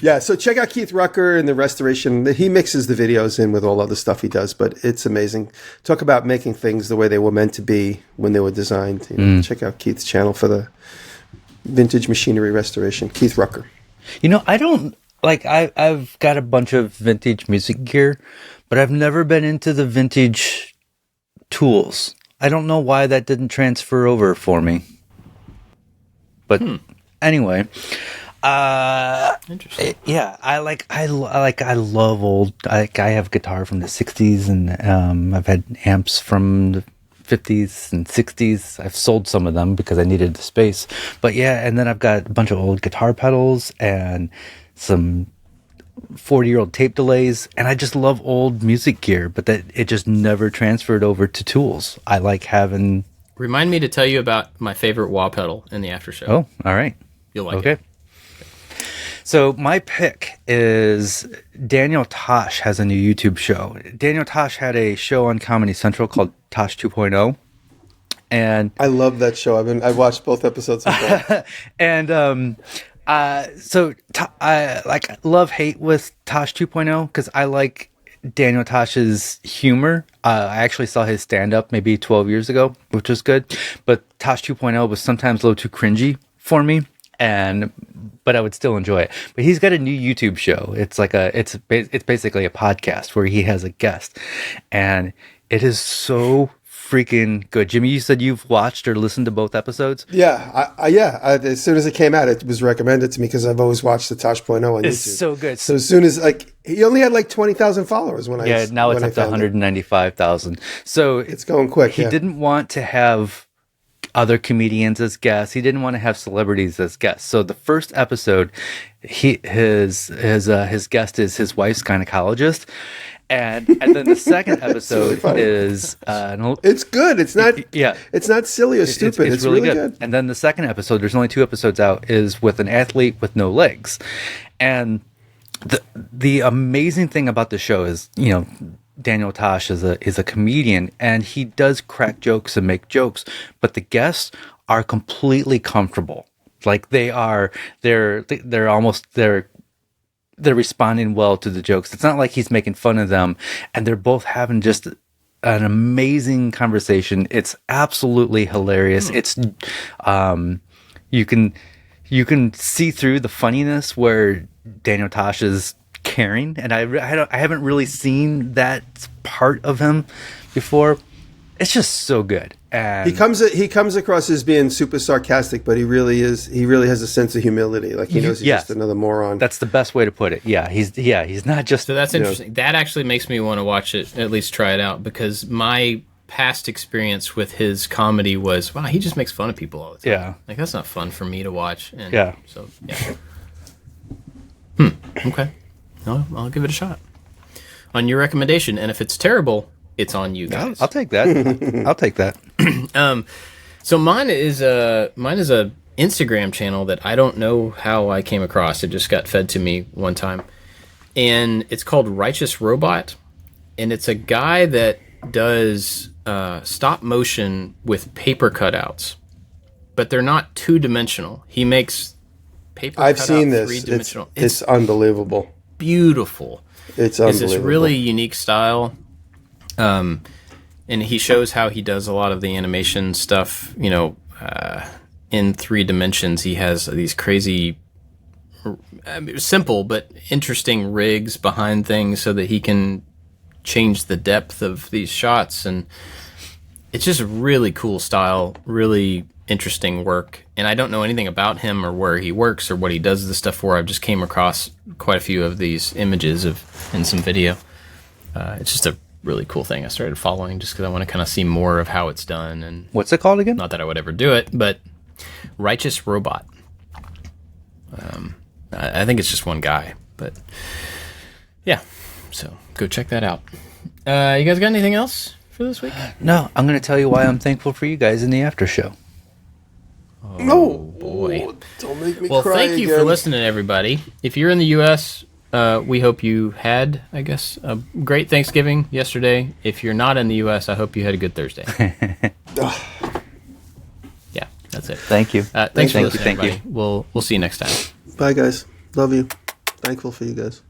Speaker 2: Yeah, so check out Keith Rucker and the restoration. He mixes the videos in with all other stuff he does, but it's amazing. Talk about making things the way they were meant to be when they were designed. Check out Keith's channel for the vintage machinery restoration. Keith Rucker.
Speaker 3: I don't I've got a bunch of vintage music gear, but I've never been into the vintage tools. I don't know why that didn't transfer over for me. But anyway,
Speaker 1: Interesting.
Speaker 3: yeah, I love old. I have a guitar from the '60s, and I've had amps from the '50s and '60s. I've sold some of them because I needed the space. But yeah, and then I've got a bunch of old guitar pedals and some 40-year-old tape delays, and I just love old music gear. But that it just never transferred over to tools. I like having.
Speaker 1: Remind me to tell you about my favorite wah pedal in the after show.
Speaker 3: Oh, all right.
Speaker 1: You'll like
Speaker 3: it. So my pick is Daniel Tosh has a new YouTube show. Daniel Tosh had a show on Comedy Central called Tosh 2.0. And
Speaker 2: I love that show. I watched both episodes of that.
Speaker 3: And so I love hate with Tosh 2.0 because I like Daniel Tosh's humor. I actually saw his stand-up maybe 12 years ago, which was good. But Tosh 2.0 was sometimes a little too cringy for me, but I would still enjoy it. But he's got a new YouTube show. It's it's basically a podcast where he has a guest, and it is so freaking good. Jimmy, you said you've watched or listened to both episodes?
Speaker 2: Yeah, as soon as it came out, it was recommended to me because I've always watched the Tosh 0.0 on YouTube.
Speaker 3: It's so good.
Speaker 2: So as soon as he only had like 20,000 followers when
Speaker 3: now it's up to 195,000. So
Speaker 2: it's going quick.
Speaker 3: He didn't want to have other comedians as guests. He didn't want to have celebrities as guests. So the first episode, his guest is his wife's gynecologist. And then the second episode is
Speaker 2: it's good. It's not It's not silly or stupid. It's really good.
Speaker 3: And then the second episode, there's only 2 episodes out, is with an athlete with no legs. And the amazing thing about the show is, Daniel Tosh is a comedian, and he does crack jokes and make jokes, but the guests are completely comfortable. Like they're responding well to the jokes. It's not like he's making fun of them, and they're both having just an amazing conversation. It's absolutely hilarious. It's you can see through the funniness where Daniel Tosh is caring, and I haven't really seen that part of him before. It's just so good. And
Speaker 2: he comes across as being super sarcastic, but he really has a sense of humility. Like he knows he's just another moron.
Speaker 3: That's the best way to put it. Yeah, he's not just.
Speaker 1: So that's interesting. That actually makes me want to watch it, at least try it out, because my past experience with his comedy was, wow, he just makes fun of people all the time.
Speaker 3: Yeah,
Speaker 1: like that's not fun for me to watch. And
Speaker 3: yeah.
Speaker 1: So yeah. Okay. I'll give it a shot on your recommendation, and if it's terrible, it's on you guys.
Speaker 3: I'll take that. I'll take that.
Speaker 1: So mine is a Instagram channel that I don't know how I came across. It just got fed to me one time, and it's called Righteous Robot, and it's a guy that does stop motion with paper cutouts, but they're not 2-dimensional. He makes paper.
Speaker 2: I've seen this.
Speaker 1: 3-dimensional.
Speaker 2: It's unbelievable.
Speaker 1: Beautiful.
Speaker 2: It's unbelievable. It's this
Speaker 1: really unique style. And he shows how he does a lot of the animation stuff, in 3 dimensions. He has these crazy, simple but interesting rigs behind things so that he can change the depth of these shots. And it's just really cool style, really interesting work. And I don't know anything about him or where he works or what he does this stuff for. I just came across quite a few of these images in some video. It's just a really cool thing. I started following just because I want to kind of see more of how it's done. And
Speaker 3: what's it called again?
Speaker 1: Not that I would ever do it, but Righteous Robot. I think it's just one guy, but yeah. So go check that out. You guys got anything else for this week?
Speaker 3: No, I'm going to tell you why I'm thankful for you guys in the after show.
Speaker 1: Oh boy!
Speaker 2: Don't make me
Speaker 1: cry. Well, thank you for
Speaker 2: again.
Speaker 1: listening, everybody. If you're in the U.S., we hope you had, I guess, a great Thanksgiving yesterday. If you're not in the U.S., I hope you had a good Thursday. Yeah, that's it.
Speaker 3: Thank you.
Speaker 1: Thanks for listening, everybody. We'll see you next time.
Speaker 2: Bye, guys. Love you. Thankful for you guys.